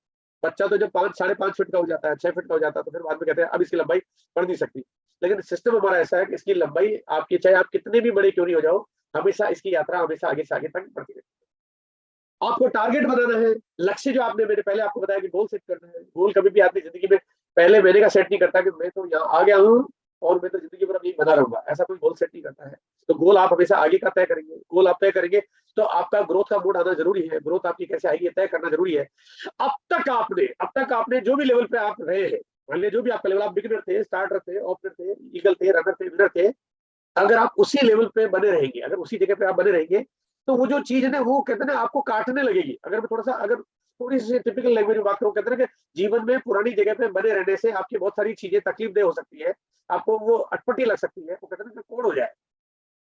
बच्चा तो जब 5-5.5 फीट का हो जाता है, 6 फीट का हो जाता है, तो फिर बाद में कहते हैं अब इसकी लंबाई बढ़ नहीं सकती, लेकिन सिस्टम हमारा ऐसा है कि इसकी लंबाई आपकी, चाहे आप कितने भी बड़े क्यों नहीं हो जाओ, हमेशा इसकी यात्रा हमेशा आगे से आगे तक बढ़ती रहती है। आपको टारगेट बनाना है, लक्ष्य जो आपने मेरे पहले आपको बताया कि गोल सेट करना है। गोल कभी भी आदमी जिंदगी में पहले महीने का सेट नहीं करता कि मैं तो यहाँ आ गया हूँ और मैं तो जिंदगी भर यही बना रहूंगा, ऐसा कोई गोल सेट नहीं करता है। तो गोल आप हमेशा आगे का तय करेंगे, गोल आप तय करेंगे तो आपका ग्रोथ का मोड आना जरूरी है, ग्रोथ आपकी कैसे आएगी तय करना जरूरी है। अब तक आपने जो भी लेवल पे आप रहे हैं, मान लीजिए जो भी आपका लेवल, आप बिगिनर थे, स्टार्टर थे, ओपनर थे, ईगल थे, रनर थे, विनर थे, अगर आप उसी लेवल पे बने रहेंगे, अगर उसी जगह पे आप बने रहेंगे, तो वो जो चीज है ना, वो कहते हैं ना आपको काटने लगेगी। अगर मैं थोड़ा सा अगर थोड़ी सी टिपिकल लैंग्वेज में बात करूं, कहते हैं कि जीवन में पुरानी जगह पे बने रहने से आपकी बहुत सारी चीजें तकलीफ दे हो सकती है, आपको वो अटपटी लग सकती है, वो कहते हैं कोड़ हो जाए,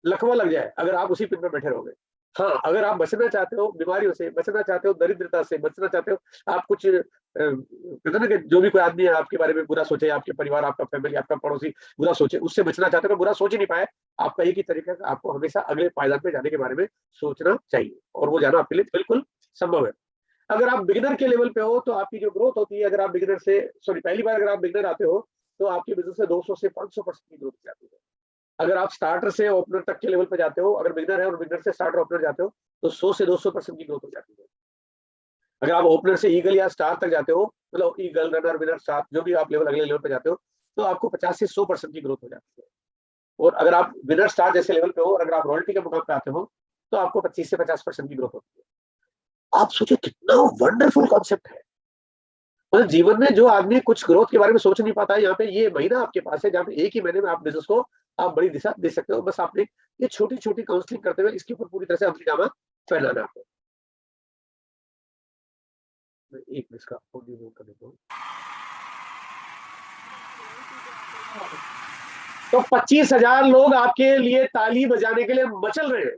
लकवा लग जाए अगर आप उसी पिन में बैठे रहोगे। हाँ, अगर आप बचना चाहते हो बीमारियों से, बचना चाहते हो दरिद्रता से, बचना चाहते हो, आप कुछ कहते ना कि जो भी कोई आदमी है आपके बारे में बुरा सोचे, आपके परिवार, आपका फैमिली, आपका पड़ोसी बुरा सोचे, उससे बचना चाहते हो, बुरा सोच ही नहीं पाए, आपका एक ही तरीका है, आपको हमेशा अगले पायदान पे जाने के बारे में सोचना चाहिए, और वो जाना आपके लिए बिल्कुल संभव है। अगर आप बिगिनर के लेवल पे हो तो आपकी जो ग्रोथ होती है, अगर आप बिगिनर से पहली बार अगर आप बिगिनर आते हो तो आपके बिजनेस में 200 से 500% की ग्रोथ हो जाती है। अगर आप स्टार्टर से ओपनर तक के लेवल पे जाते हो, अगर बिगनर है और बिगनर से स्टार्टर ओपनर जाते हो, तो 100 से 200% की ग्रोथ हो जाती है। अगर आप ओपनर से ईगल या स्टार तक जाते हो, मतलब ईगल, रनर, विनर, स्टार, जो भी आप लेवल अगले लेवल पे जाते हो, तो आपको 50 से 100% की ग्रोथ हो जाती है। और अगर आप विनर स्टार जैसे लेवल पे हो और अगर आप रॉयल्टी के मुकाम पे आते हो, तो आपको 25 से 50% की ग्रोथ होती है। आप सोचिए कितना वंडरफुल कॉन्सेप्ट है। मतलब जीवन में जो आदमी कुछ ग्रोथ के बारे में सोच नहीं पाता है, यहाँ पे ये महीना आपके पास है जहाँ पे एक ही महीने में आप बिजनेस को आप बड़ी दिशा दे सकते हो। बस आपने ये छोटी छोटी काउंसलिंग करते हुए इसके ऊपर पूरी तरह से अमली जामा फैलाना है आपको। एक मिनट का ऑडियो कर देता हूँ। तो 25,000 लोग आपके लिए ताली बजाने के लिए मचल रहे हैं।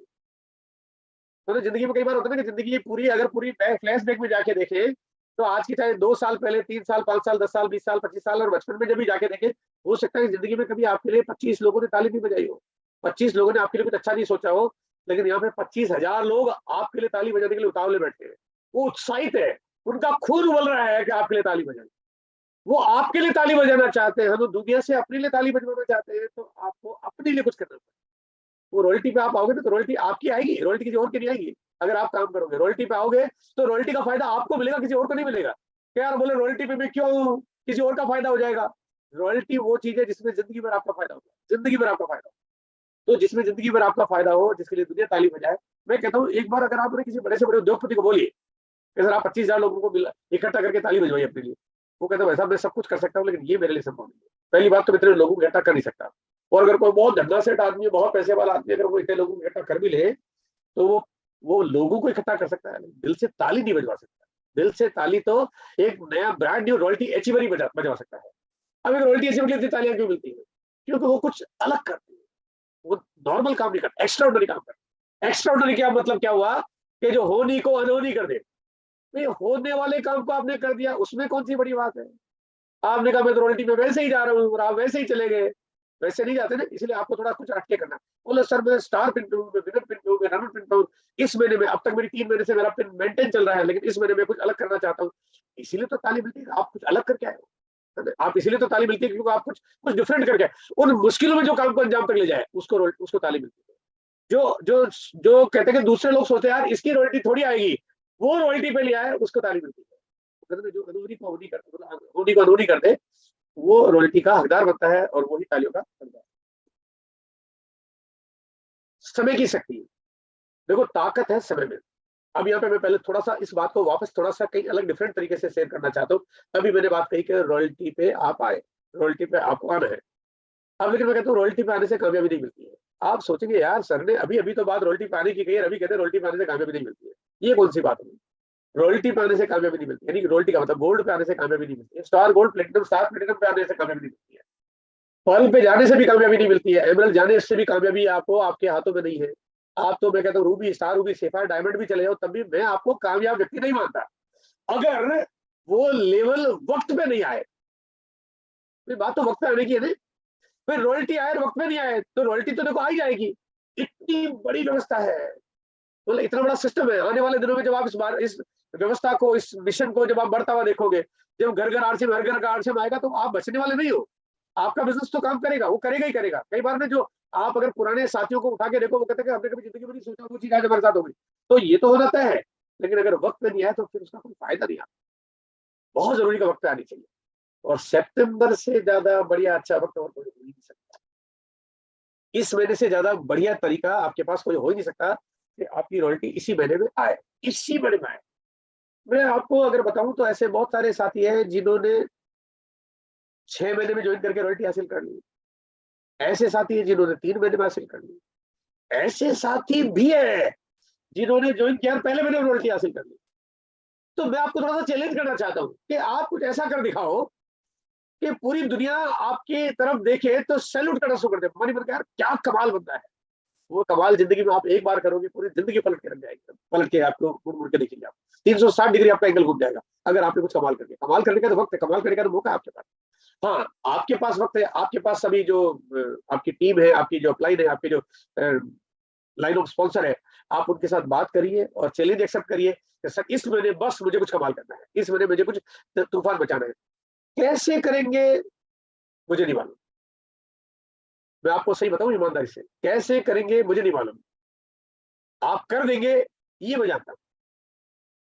तो जिंदगी में कई बार होता है ना कि जिंदगी पूरी अगर पूरी फ्लैशबैक में जाके देखें, तो आज की चाहे 2 साल पहले, 3 साल, 5 साल, 10 साल, 20 साल, 25 साल और बचपन में जब भी जाके देखें, हो सकता है जिंदगी में कभी आपके लिए 25 लोगों ने ताली नहीं बजाई हो, 25 लोगों ने आपके लिए कुछ अच्छा नहीं सोचा हो, लेकिन यहाँ पे 25,000 लोग आपके लिए ताली बजाने के लिए उतावले बैठे हैं। वो उत्साहित है, उनका खून उबल रहा है कि आपके लिए ताली बजाएं। वो आपके लिए ताली बजाना चाहते हैं, हम दुनिया से अपने लिए ताली बजवाना चाहते हैं, तो आपको अपने लिए कुछ करना पड़ेगा। वो रॉयल्टी पे आप आओगे ना, तो रॉयल्टी आपकी आएगी, रॉयल्टी किसी और की नहीं आएगी। अगर आप काम करोगे रॉयल्टी पे आओगे, तो रॉयल्टी का फायदा आपको मिलेगा, किसी और को नहीं मिलेगा। क्या यार बोले रॉयल्टी पे मैं क्यों आऊं, किसी और का फायदा हो जाएगा। रॉयल्टी वो चीज है जिसमें जिंदगी भर आपका फायदा होगा, जिंदगी भर आपका फायदा हो। तो जिसमें जिंदगी भर आपका फायदा हो, जिसके लिए दुनिया ताली बजाए। मैं कहता हूँ एक बार अगर आप किसी बड़े से बड़े उद्योगपति को बोलिए कि सर आप 25,000 लोगों को इकट्ठा करके ताली बजवाइए अपने लिए, वो कहता है वैसा मैं सब कुछ कर सकता हूँ, लेकिन ये मेरे लिए संभव नहीं है। पहली बात तो मैं इतने लोगों को इकट्ठा कर नहीं सकता, और अगर कोई बहुत धंधा सेठ आदमी, बहुत पैसे वाला आदमी अगर वो इतने लोगों को इकट्ठा कर भी ले, तो वो लोगों को इकट्ठा कर सकता है, दिल से ताली नहीं बजवा सकता। दिल से ताली तो एक नया ब्रांड न्यू रॉयल्टी अचीवर ही बजवा सकता है। अब एक रॉयल्टी अचीवर के लिए तालियां क्यों मिलती है? क्योंकि वो कुछ अलग करते हैं, वो नॉर्मल काम नहीं करते, एक्स्ट्राऑर्डिनरी काम करते। एक्स्ट्राऑर्डिनरी क्या मतलब क्या हुआ कि जो होनी को अनहोनी कर दे। होने वाले काम को आपने कर दिया, उसमें कौन सी बड़ी बात है। आपने कहा मैं तो रॉयल्टी में वैसे ही जा रहा हूँ और आप वैसे ही चले गए, वैसे नहीं जाते ना, इसलिए आपको थोड़ा कुछ हटके करना। बोले सर मैं स्टार पिन पे हूँ, मैं विनर पिन पे हूँ, मैं रनर पिन पे हूँ, इस महीने में अब तक मेरी 3 महीने से मेरा पिन मेंटेन चल रहा है, लेकिन इस महीने में कुछ अलग करना चाहता हूँ। इसीलिए तो ताली मिलती है, आप कुछ अलग करके आए हो। आप इसीलिए तो ताली मिलती है क्योंकि आप कुछ डिफरेंट करके उन मुश्किलों में जो काम को अंजाम तक ले जाए, उसको ताली मिलती है। जो जो जो कहते हैं कि दूसरे लोग सोचते हैं यार इसकी रॉयल्टी थोड़ी आएगी, वो रॉयल्टी पे लिया है, उसको ताली मिलती है। जो अनहोनी को अनहोनी कर दे, वो रॉयल्टी का हकदार बनता है और वही तालियों का हकदार। समय की शक्ति, देखो ताकत है समय में। अब यहाँ पे मैं पहले थोड़ा सा इस बात को वापस थोड़ा सा कहीं अलग डिफरेंट तरीके से शेयर करना चाहता हूँ। अभी मैंने बात कही कि रॉयल्टी पे आप आए, रॉयल्टी पे आपको आना है। अब लेकिन मैं कहता हूँ रॉयल्टी पे आने से कामयाबी नहीं मिलती है। आप सोचेंगे यार सर ने अभी अभी तो बात रॉयल्टी पे आने की कही है, अभी कहते हैं रॉयल्टी पे आने से कामयाबी नहीं मिलती है। ये कौन सी बात हुई? रॉयल्टी पे आने से कामयाबी नहीं मिलती, यानी कि रॉयल्टी का मतलब गोल्ड पे आने से कामयाबी नहीं मिलती है, star gold platinum star platinum पे आने से कामयाबी नहीं मिलती है, पर्ल पे जाने से भी कामयाबी नहीं मिलती है, एमरल्ड जाने से भी कामयाबी आपको आपके हाथों में नहीं है। आप तो मैं कहता हूँ Ruby, star Ruby, sapphire, diamond भी चले जाओ तब भी मैं आपको कामयाब व्यक्ति नहीं मानता, अगर वो लेवल वक्त पे नहीं आए। बात तो वक्त पे आने की है ना। फिर रॉयल्टी आए वक्त में नहीं आए तो रॉयल्टी तो देखो आ ही जाएगी। इतनी बड़ी व्यवस्था है, मतलब इतना बड़ा सिस्टम है। आने वाले दिनों में जब आप इस व्यवस्था को, इस मिशन को जब आप बढ़ता हुआ देखोगे, जब घर घर आरसीएम, हर घर का आरसीएम आएगा, तो आप बचने वाले नहीं हो। आपका बिजनेस तो काम करेगा, वो करेगा ही करेगा। कई बार में जो आप अगर पुराने साथियों को उठा के देखो, वो कहते हैं कि हमने कभी जिंदगी में नहीं सोचा वो चीज आज हमारे साथ होगी। तो ये तो हो जाता है, लेकिन अगर वक्त में नहीं आया तो फिर उसका कोई फायदा नहीं आता। बहुत जरूरी का वक्त आनी चाहिए, और सितंबर से ज्यादा बढ़िया अच्छा वक्त और कोई हो ही नहीं सकता। इस महीने से ज्यादा बढ़िया तरीका आपके पास कोई हो ही नहीं सकता कि आपकी रॉयल्टी इसी महीने में आए, इसी महीने में आए। मैं आपको अगर बताऊं तो ऐसे बहुत सारे साथी हैं जिन्होंने 6 महीने में ज्वाइन करके रॉयल्टी हासिल कर ली, ऐसे साथी हैं जिन्होंने 3 महीने में हासिल कर ली, ऐसे साथी भी है जिन्होंने ज्वाइन किया पहले महीने में रॉयल्टी हासिल कर ली। तो मैं आपको थोड़ा सा चैलेंज करना चाहता हूं कि आप कुछ ऐसा कर दिखाओ कि पूरी दुनिया आपकी तरफ देखे तो सैल्यूट करना शुरू कर दे, मन यार क्या कमाल बनता है। वो कमाल जिंदगी में आप एक बार करोगे, पूरी जिंदगी पलट के रख जाएगी, पलट के आपको मुड़ के देखेंगे आप, 360 डिग्री आपका एंगल घूम जाएगा अगर आपने कुछ कमाल करने का तो वक्त है, कमाल करने का तो मौका है आपके पास। हाँ, आपके पास वक्त है, आपके पास सभी जो आपकी टीम है, आपकी जो अपलाइन है, आपके जो लाइन ऑफ स्पॉन्सर है, आप उनके साथ बात करिए और चैलेंज एक्सेप्ट करिए कि सर इस महीने बस मुझे कुछ कमाल करना है, इस महीने मुझे कुछ तूफान बचाना है। कैसे करेंगे मुझे नहीं मालूम। मैं आपको सही बताऊं ईमानदारी से, कैसे करेंगे मुझे नहीं मालूम। आप कर देंगे ये मैं जानता हूं,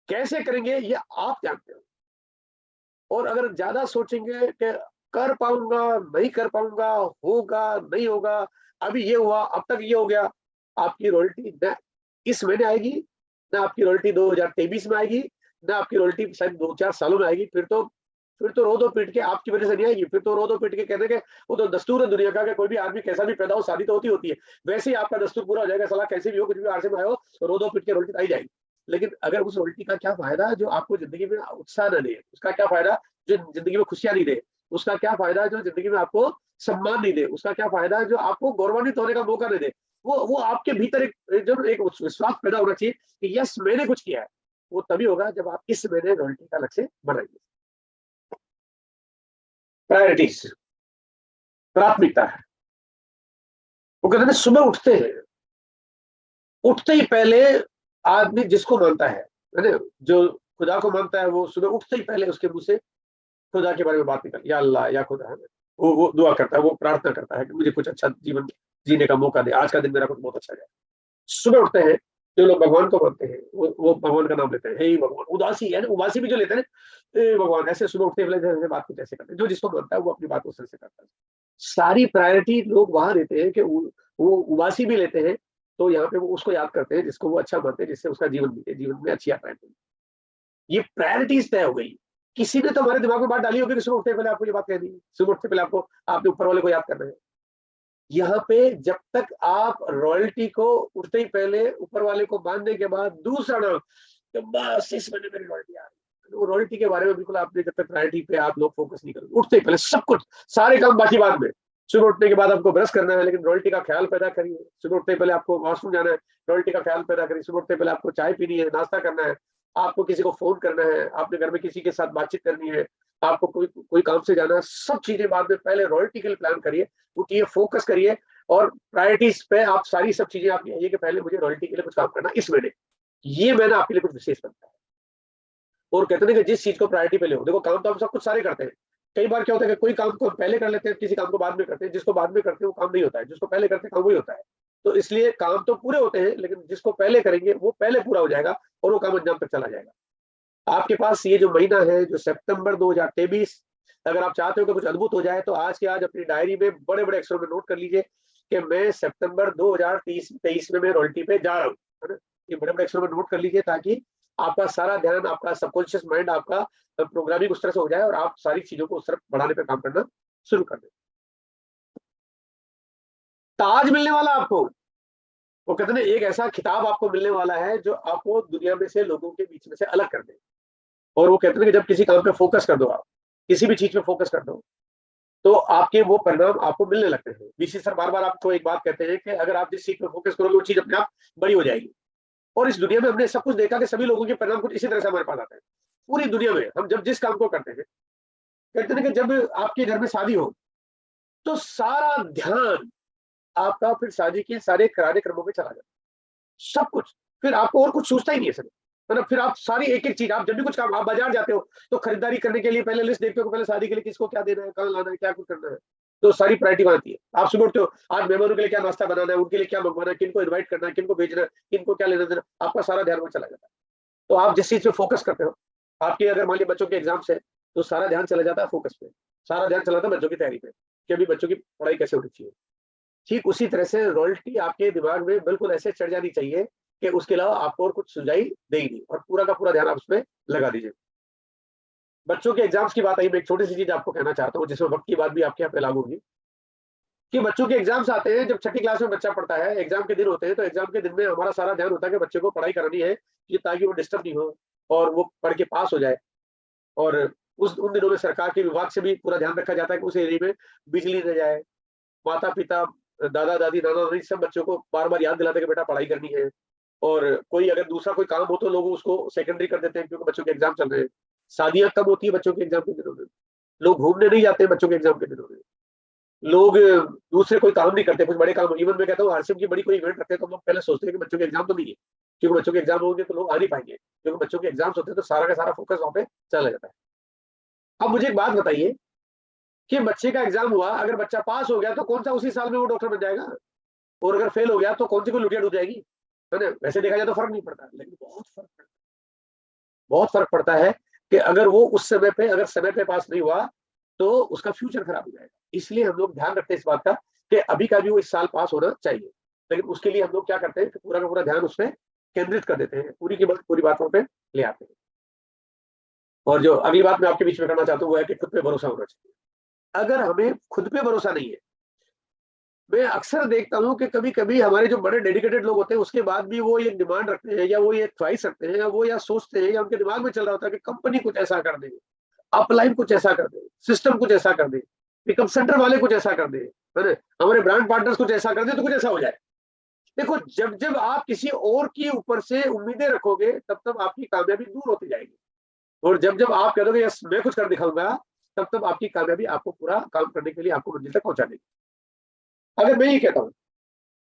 कैसे करेंगे ये आप जानते हो। और अगर ज्यादा सोचेंगे कि कर पाऊंगा नहीं कर पाऊंगा, होगा नहीं होगा, अभी ये हुआ अब तक ये हो गया, आपकी रॉयल्टी न इस महीने आएगी, ना आपकी रॉयल्टी 2023 में आएगी, ना आपकी रॉयल्टी शायद 2-4 सालों में आएगी। फिर तो रो दो पीट के, आपकी वजह से नहीं आएगी। फिर तो रो दो पीट के कहने के वो तो दस्तूर है दुनिया का कि कोई भी आदमी कैसा भी पैदा हो शादी तो होती है। वैसे ही आपका दस्तूर पूरा हो जाएगा, सलाह कैसे भी हो, कुछ भी आरसे में आए हो, रो दो पीट के रॉयल्टी आई जाएगी। लेकिन अगर उस रॉयल्टी का क्या फायदा जो आपको जिंदगी में उत्साह न दे, उसका क्या फायदा जो जिंदगी में खुशियां नहीं दे, उसका क्या फायदा जो जिंदगी में आपको सम्मान नहीं दे, उसका क्या फायदा जो आपको गौरवान्वित होने का मौका नहीं दे। वो आपके भीतर एक विश्वास पैदा होना चाहिए कि यस मैंने कुछ किया है। वो तभी होगा जब आप इस महीने रॉयल्टी का लक्ष्य बनाएंगे। प्रायोरिटीज, प्राथमिकता है। वो कहते हैं सुबह उठते ही पहले आदमी जिसको मानता है ना, जो खुदा को मानता है, वो सुबह उठते ही पहले उसके मुंह से खुदा के बारे में बात निकल, या अल्लाह या खुदा है, वो दुआ करता है, वो प्रार्थना करता है कि मुझे कुछ अच्छा जीवन जीने का मौका दे, आज का दिन मेरा कुछ बहुत अच्छा जाए। सुबह उठते हैं जो लोग भगवान को मानते हैं वो भगवान का नाम लेते हैं, हे भगवान। उदासी है ना, उदासी भी जो लेते हैं ना, भगवान, ऐसे सुबह उठते पहले बात कुछ ऐसे करते हैं। जो जिसको मानता है वो अपनी बात उस तरह से करता है। सारी प्रायोरिटी लोग वहां देते हैं कि वो उबासी भी लेते हैं, तो यहाँ पे वो उसको याद करते हैं जिसको वो अच्छा मानते हैं, जिससे उसका जीवन बीते, जीवन में अच्छी यात्राएं। ये प्रायोरिटीज तय हो गई। किसी ने तो हमारे दिमाग में बात डाली होगी कि सुबह उठते पहले आपको ये बात कहनी है, सुबह उठते पहले आपको आपने ऊपर वाले को याद करना है। यहाँ पे जब तक आप रॉयल्टी को उठते ही पहले ऊपर वाले को बांधने के बाद दूसरा नाम, तो बस इस महीने मेरी रॉयल्टी आ रही है, वो रॉयल्टी के बारे में बिल्कुल आपने जब तक प्रायोरिटी पे आप लोग फोकस नहीं करोगे, उठते ही पहले सब कुछ, सारे काम बाकी बाद में। सुबह उठने के बाद आपको ब्रश करना है, लेकिन रॉयल्टी का ख्याल पैदा करिए। सुबह उठते पहले आपको वॉशरूम जाना है, रॉयल्टी का ख्याल पैदा करिए। सुबह उठते पहले आपको चाय पीनी है, नाश्ता करना है, आपको किसी को फोन करना है, आपने घर में किसी के साथ बातचीत करनी है, आपको कोई काम से जाना है, सब चीजें बाद में। पहले रॉयल्टी के लिए प्लान करिए, उठिए, फोकस करिए, और प्रायोरिटीज पे आप सारी सब चीजें आप ये कि पहले मुझे रॉयल्टी के लिए कुछ काम करना इस महीने, ये महीना आपके लिए कुछ विशेष बनता है। और कहते हैं कि जिस चीज को प्रायोरिटी पे ले, देखो काम तो हम सब कुछ सारे करते हैं, कई बार क्या होता है कि कोई काम को पहले कर लेते हैं, किसी काम को बाद में करते हैं, जिसको बाद में करते हैं वो काम नहीं होता है, जिसको पहले करते हैं काम वही होता है। तो इसलिए काम तो पूरे होते हैं, लेकिन जिसको पहले करेंगे वो पहले पूरा हो जाएगा और वो काम अंजाम तक चला जाएगा। आपके पास ये जो महीना है जो सितंबर 2023, अगर आप चाहते हो कि कुछ अद्भुत हो जाए तो आज के आज अपनी डायरी में बड़े बड़े अक्षरों में नोट कर लीजिए कि मैं सितंबर 2023 में मैं रॉयल्टी पे जा रहा हूँ, है ना। ये बड़े बड़े अक्षरों में नोट कर लीजिए ताकि आपका सारा ध्यान, आपका सबकॉन्शियस माइंड, आपका प्रोग्रामिंग उस तरह से हो जाए और आप सारी चीजों को उस तरफ बढ़ाने पे काम करना शुरू कर दें। ताज मिलने वाला आपको, वो कहते हैं एक ऐसा खिताब आपको मिलने वाला है जो आपको दुनिया में से, लोगों के बीच में से अलग कर दे। और वो कहते हैं कि जब किसी काम पे फोकस कर दो, आप किसी भी चीज पे फोकस कर दो, तो आपके वो परिणाम आपको मिलने लगते हैं। बीसी सर बार बार आपको एक बात कहते हैं कि अगर आप जिस चीज पे फोकस करोगे वो चीज अपने आप बड़ी हो जाएगी। और इस दुनिया में हमने सब कुछ देखा कि सभी लोगों के परिणाम कुछ इसी तरह से हमारे पास आते हैं। पूरी दुनिया में हम जब जिस काम को करते हैं, कहते हैं कि जब आपके घर में शादी हो तो सारा ध्यान आपका फिर शादी के सारे कार्यक्रमों में चला जाता है, सब कुछ, फिर आपको और कुछ सोचता ही नहीं है सर। मतलब फिर आप सारी एक एक चीज, आप जब भी कुछ काम, आप बाजार जाते हो तो खरीदारी करने के लिए पहले लिस्ट देखते हो, पहले शादी के लिए किसको क्या देना है, कहाँ लाना है, क्या कुछ करना है, तो सारी प्रायोरिटी बनाती है। आप सुबह उठते हो, आज मेहमानों के लिए क्या नाश्ता बनाना है, उनके लिए क्या मंगवाना है, किनको इन्वाइट करना है, किनको भेजना है, किनको क्या लेना देना, आपका सारा ध्यान वहां चला जाता है। तो आप जिस चीज पे फोकस करते हो, आपके अगर मान लीजिए बच्चों के एग्जाम्स है तो सारा ध्यान चला जाता है फोकस पे, सारा ध्यान चला जाता है बच्चों की तैयारी पे कि अभी बच्चों की पढ़ाई कैसे होनी चाहिए। ठीक उसी तरह से रॉयल्टी आपके दिमाग में बिल्कुल ऐसे चढ़ जानी चाहिए कि उसके अलावा आपको और कुछ सुझाई देगी, और पूरा का पूरा ध्यान आप उसमें लगा दीजिए। बच्चों के एग्जाम्स की बात आई, मैं एक छोटी सी चीज आपको कहना चाहता हूँ जिसमें वक्त की बात भी आपके यहाँ पे लागू होगी कि बच्चों के एग्जाम्स आते हैं, जब छठी क्लास में बच्चा पढ़ता है, एग्जाम के दिन होते हैं, तो एग्जाम के दिन में हमारा सारा ध्यान होता है कि बच्चे को पढ़ाई करानी है कि ताकि वो डिस्टर्ब नहीं हो और वो पढ़ के पास हो जाए। और उन दिनों में सरकार के विभाग से भी पूरा ध्यान रखा जाता है कि उस एरिया में बिजली न जाए। माता पिता, दादा दादी, नाना नानी सब बच्चों को बार बार याद दिलाते हैं कि बेटा पढ़ाई करनी है। और कोई अगर दूसरा कोई काम हो तो लोग उसको सेकेंडरी कर देते हैं क्योंकि बच्चों के एग्जाम चल रहे हैं। शादियां कब होती है? बच्चों के एग्जाम के दिनों में। लोग घूमने नहीं जाते बच्चों के एग्जाम के दिनों में। लोग दूसरे कोई काम नहीं करते, कुछ बड़े काम। इवन मैं कहता हूँ हरसिम की बड़ी कोई इवेंट रखते हैं तो हम लोग पहले सोचते हैं कि बच्चों के एग्जाम तो नहीं है, क्योंकि बच्चों के एग्जाम होंगे तो लोग आ नहीं पाएंगे, क्योंकि बच्चों के एग्जाम्स होते हैं तो सारा का सारा फोकस वहां पे चला जाता है। अब मुझे एक बात बताइए कि बच्चे का एग्जाम हुआ, अगर बच्चा पास हो गया तो कौन सा उसी साल में वो डॉक्टर बन जाएगा, और अगर फेल हो गया तो कौन सी कोई लुटिया डूब जाएगी, है ना। वैसे देखा जाए तो फर्क नहीं पड़ता, लेकिन बहुत फर्क पड़ता है कि अगर वो उस समय पे, अगर समय पे पास नहीं हुआ तो उसका फ्यूचर खराब हो जाएगा। इसलिए हम लोग ध्यान रखते हैं इस बात का कि अभी का भी वो इस साल पास होना चाहिए, लेकिन उसके लिए हम लोग क्या करते हैं कि पूरा का पूरा ध्यान उसमें केंद्रित कर देते हैं, पूरी बातों पे ले आते हैं। और जो अगली बात मैं आपके बीच में करना चाहता हूँ वो है कि खुद पे भरोसा होना चाहिए। अगर हमें खुद पे भरोसा नहीं है, मैं अक्सर देखता हूँ कि कभी कभी हमारे जो बड़े डेडिकेटेड लोग होते हैं उसके बाद भी वो ये डिमांड रखते हैं, या वो ये ख्वाहिश रखते हैं, या वो या सोचते हैं, या उनके दिमाग में चल रहा होता है कि कंपनी कुछ ऐसा कर दे, अपलाइन कुछ ऐसा कर दे, सिस्टम कुछ ऐसा कर दे, पिकअप सेंटर वाले कुछ ऐसा कर दे, है ना, हमारे ब्रांड पार्टनर्स कुछ ऐसा कर दे तो कुछ ऐसा हो जाए। देखो, जब जब आप किसी और के ऊपर से उम्मीदें रखोगे तब तब आपकी कामयाबी दूर होती जाएगी, और जब जब आप कह दोगे यस मैं कुछ कर दिखाऊंगा, तब तब आपकी कामयाबी आपको पूरा काम करने के लिए आपको मंजिल तक पहुंचा देगी। अगर मैं ये कहता हूँ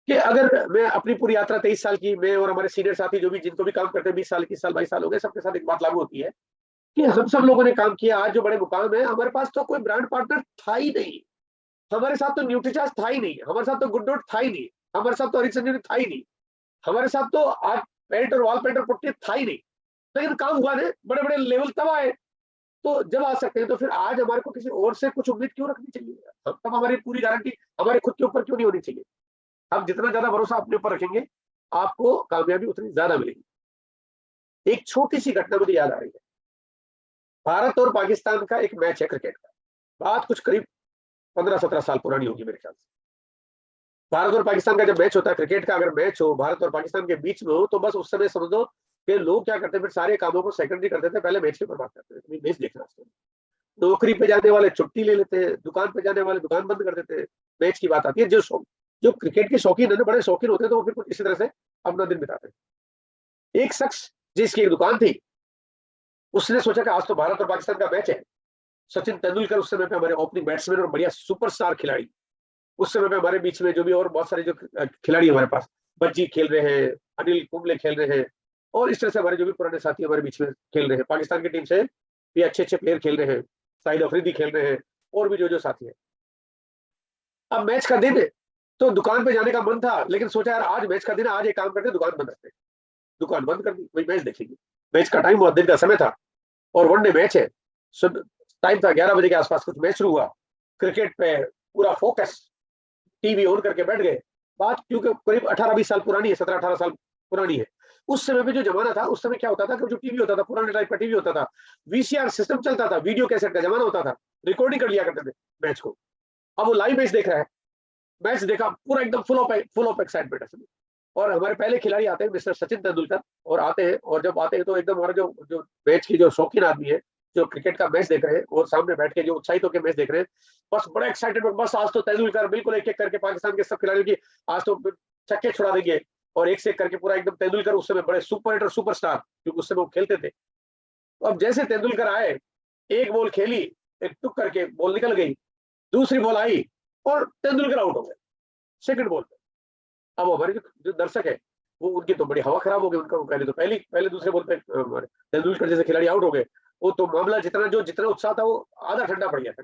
कि अगर मैं अपनी पूरी यात्रा 23 साल की, मैं और हमारे सीनियर साथी जो भी जिनको भी काम करते हैं 20 साल 21 साल 22 साल हो गए, सबके साथ एक बात लागू होती है कि हम सब लोगों ने काम किया। आज जो बड़े मुकाम है, हमारे पास तो कोई ब्रांड पार्टनर था ही नहीं, हमारे साथ तो न्यूट्रीचार्ज था ही नहीं, हमारे साथ तो गुड डॉट था ही नहीं, हमारे साथ तो हरिचंद्र था ही नहीं, हमारे साथ तो आज पेंट और वॉल पेंट और पुट्टी था ही नहीं, लेकिन काम हुआ ने बड़े बड़े लेवल तब आए। तो जब आ सकते हैं तो फिर आज हमारे को किसी और से कुछ उम्मीद क्यों रखनी चाहिए, तब हमारी पूरी गारंटी हमारे खुद के ऊपर क्यों नहीं होनी चाहिए। आप जितना ज्यादा भरोसा अपने ऊपर रखेंगे आपको कामयाबी उतनी ज्यादा मिलेगी। एक छोटी सी घटना मुझे याद आ रही है, भारत और पाकिस्तान का एक मैच है क्रिकेट का, बात कुछ करीब 15-17 साल पुरानी होगी मेरे ख्याल से। भारत और पाकिस्तान का जब मैच होता है क्रिकेट का, अगर मैच हो भारत और पाकिस्तान के बीच में हो तो बस उस समय समझ लो कि लोग क्या करते हैं, फिर सारे कामों को सेकेंडरी कर देते हैं, पहले मैच की बर्बाद करते हैं, मैच देखना। नौकरी पे जाने वाले छुट्टी ले लेते हैं, दुकान पे जाने वाले दुकान बंद कर देते हैं, मैच की बात आती है। जो क्रिकेट के शौकीन है ना, बड़े शौकीन होते हैं, तो वो फिर कुछ इसी तरह से अपना दिन बिताते हैं। एक शख्स जिसकी एक दुकान थी, उसने सोचा कि आज तो भारत और पाकिस्तान का मैच है। सचिन तेंदुलकर उस समय पे हमारे ओपनिंग बैट्समैन और बढ़िया सुपरस्टार खिलाड़ी, उस समय पे हमारे बीच में जो भी और बहुत सारे जो खिलाड़ी हमारे पास, बज्जी खेल रहे हैं, अनिल कुंबले खेल रहे हैं, और इस तरह से हमारे जो भी पुराने साथी हमारे बीच में खेल रहे हैं, पाकिस्तान की टीम से भी अच्छे अच्छे प्लेयर खेल रहे हैं, साहिद अफरीदी खेल रहे हैं, और भी जो जो साथी है। अब मैच का दिन है तो दुकान पे जाने का मन था, लेकिन सोचा यार आज मैच का दिन है, आज एक काम करते दुकान बंद रखते, दुकान बंद कर दी, वही मैच देखेंगे। मैच का टाइम हुआ, दिन का समय था, और वनडे मैच है, टाइम था 11 बजे के आसपास कुछ मैच शुरू हुआ। क्रिकेट पे पूरा फोकस, टीवी ऑन करके बैठ गए। बात क्योंकि करीब 18-20 साल पुरानी है, 17-18 साल पुरानी है। उस समय पे जो जमाना था, उस समय क्या होता था कि जो टीवी होता था, पुराने टाइप का टीवी होता था, वीसीआर सिस्टम चलता था, वीडियो कैसेट का जमाना होता था, रिकॉर्डिंग कर लिया करते थे मैच को। अब वो लाइव मैच देख रहा है, मैच देखा पूरा एकदम फुल ऑफ एक्साइटमेंट है। और हमारे पहले खिलाड़ी आते हैं मिस्टर सचिन तेंदुलकर, और आते हैं, और जब आते हैं तो एकदम हमारा जो जो मैच की जो शौकीन आदमी है, जो क्रिकेट का मैच देख रहे हैं और सामने बैठ के जो उत्साहित होकर मैच देख रहे हैं, बस बड़ा एक्साइटेड, बस आज तो तेंदुलकर बिल्कुल एक एक करके पाकिस्तान के सब खिलाड़ियों की आज तो छक्के छुड़ा देंगे, और एक से एक करके पूरा एकदम तेंदुलकर उस समय बड़े सुपर हिट और सुपरस्टार, क्योंकि उस समय वो खेलते थे। तो अब जैसे तेंदुलकर आए, एक बॉल खेली, एक टुक करके बॉल निकल गई, दूसरी बॉल आई और तेंदुलकर आउट हो गए सेकंड बॉल पे। अब हमारे जो दर्शक है वो, उनकी तो बड़ी हवा खराब हो गई, उनका पहले दूसरे बॉल पे तेंदुलकर जैसे खिलाड़ी आउट हो गए, वो तो मामला जितना उत्साह था वो आधा ठंडा पड़ गया था।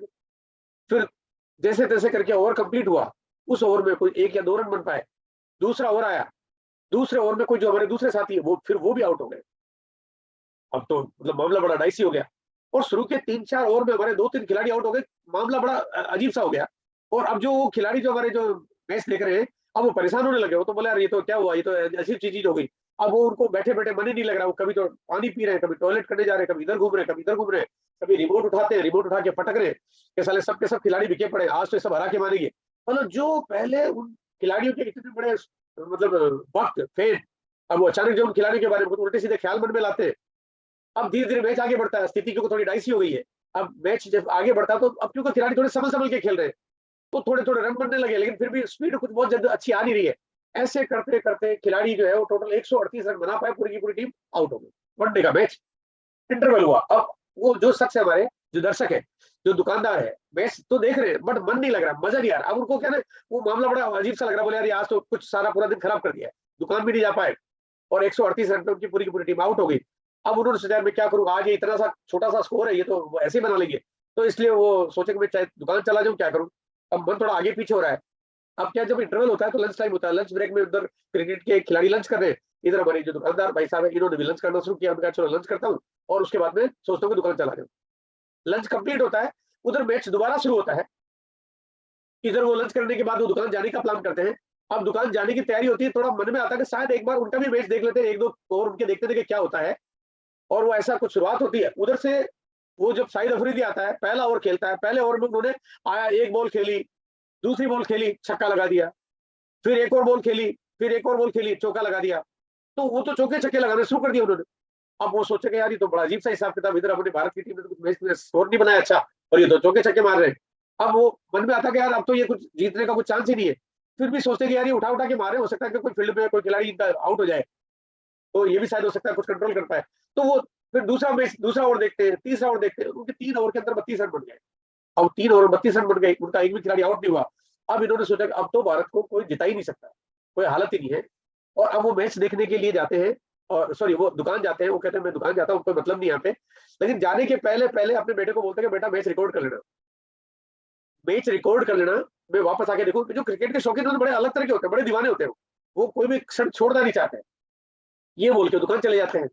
फिर जैसे तैसे करके ओवर कंप्लीट हुआ, उस ओवर में कोई 1 या 2 रन बन पाए, दूसरा ओवर आया, दूसरे ओवर में कोई जो हमारे दूसरे साथी है वो भी आउट हो गए। अब तो मतलब मामला बड़ा डाइसी हो गया, और शुरू के 3-4 ओवर में हमारे 2-3 खिलाड़ी आउट हो गए, मामला बड़ा अजीब सा हो गया। और अब जो वो खिलाड़ी जो हमारे जो मैच देख रहे हैं, अब वो परेशान होने लगे, वो तो बोले यार ये तो क्या हुआ, ये तो अजीब चीज हो गई। अब वो उनको बैठे बैठे मन ही नहीं लग रहा, वो कभी तो पानी पी रहे हैं, कभी टॉयलेट करने जा रहे हैं, कभी इधर घूम रहे हैं, कभी इधर घूम रहे हैं, कभी रिमोट उठाते हैं, रिमोट उठा के पटक रहे कि साले सब के सब खिलाड़ी बिके पड़े, आज तो सब हरा के मारेंगे। मतलब जो पहले उन खिलाड़ियों के इतने बड़े मतलब वक्त फेन, अब वो अचानक जो उन खिलाड़ियों के बारे में उल्टे सीधे ख्याल मन में लाते हैं। अब धीरे धीरे मैच आगे बढ़ता है, स्थिति क्योंकि थोड़ी डाइसी हो गई है, अब मैच जब आगे बढ़ता है तो अब क्योंकि खिलाड़ी थोड़े संभल के खेल रहे हैं, तो थोड़े थोड़े रन बनने लगे, लेकिन फिर भी स्पीड कुछ बहुत ज्यादा अच्छी आ नहीं रही है। ऐसे करते करते खिलाड़ी जो है वो टोटल 138 रन बना पाए, पूरी की पूरी टीम आउट हो गई। वनडे का मैच इंटरवल हुआ। अब वो जो शख्स है, हमारे जो दर्शक है, जो दुकानदार है, मैच तो देख रहे हैं बट मन नहीं लग रहा, मजा नहीं आ रहा। अब उनको क्या ना, वो मामला बड़ा अजीब सा लग रहा, बोले यार आज तो कुछ सारा पूरा दिन खराब कर दिया है, दुकान भी नहीं जा पाए, और 138 रन पे उनकी पूरी की पूरी टीम आउट हो गई। अब उन्होंने सोचा मैं क्या करूँ, आज ये इतना सा छोटा सा स्कोर है, ये तो ऐसे ही बना लेंगे, तो इसलिए वो सोचे कि मैं चाहे दुकान चला जाऊं, क्या करूं। अब मन थोड़ा आगे पीछे हो रहा है। अब क्या, जब इंटरवल होता है तो लंच टाइम होता है, लंच ब्रेक में उधर क्रिकेट के खिलाड़ी लंच कर रहे हैं, इधर हमारे जो दुकानदार भाई साहब है इन्होंने भी लंच करना शुरू किया। उनका चलो लंच करता हूँ और उसके बाद में सोचता हूँ कि दुकान चला जाऊँ। लंच कंप्लीट होता है, उधर मैच दोबारा शुरू होता है। इधर वो लंच करने के बाद वो दुकान जाने का प्लान करते हैं। अब दुकान जाने की तैयारी होती है, थोड़ा मन में आता है कि शायद एक बार उनका भी मैच देख लेते हैं, एक दो ओवर उनके देखते थे कि क्या होता है। और वो ऐसा कुछ शुरुआत होती है उधर से। वो जब शाहिद अफरीदी आता है, पहला ओवर खेलता है, पहले ओवर में उन्होंने आया, एक बॉल खेली, दूसरी बॉल खेली, छक्का लगा दिया, फिर एक और बॉल खेली, फिर एक और बॉल खेली, चौका लगा दिया। तो वो तो चौके छक्के लगाने शुरू कर दिया उन्होंने। अब वो सोचे कि यार ये तो बड़ा अजीब सा हिसाब किताब, इधर अपने भारत की टीम ने तो कुछ मैच में स्कोर नहीं बनाया अच्छा, और ये तो चौके छक्के मार रहे हैं। अब वो मन में आता कि यार अब तो ये कुछ जीतने का कुछ चांस ही नहीं है। फिर भी सोचते कि यार ये उठा उठा के मारे, हो सकता है कि कोई फील्ड में कोई खिलाड़ी इनका आउट हो जाए, तो ये भी शायद हो सकता है कुछ कंट्रोल कर पाए। तो वो फिर दूसरा मैच, दूसरा ओवर देखते हैं, तीसरा ओवर देखते हैं, उनके 3 ओवर के अंदर 32 रन बन गए। अब 3 ओवर 32 रन बन गए, उनका एक भी खिलाड़ी आउट नहीं हुआ। अब इन्होंने सोचा कि अब तो भारत को कोई जिता ही नहीं सकता, कोई हालत ही नहीं है। और अब वो मैच देखने के लिए जाते हैं, और सॉरी वो दुकान जाते हैं। वो कहते हैं मैं दुकान जाता हूँ, कोई मतलब नहीं यहाँ पे। लेकिन जाने के पहले पहले अपने बेटे को बोलते हैं कि बेटा मैच रिकॉर्ड कर लेना, मैच रिकॉर्ड कर लेना, मैं वापस आके देखूं। जो क्रिकेट के शौकीन होते हैं बड़े अलग तरह के होते हैं, बड़े दीवाने होते हैं, वो कोई भी क्षण छोड़ना नहीं चाहते। ये बोल के दुकान चले जाते हैं,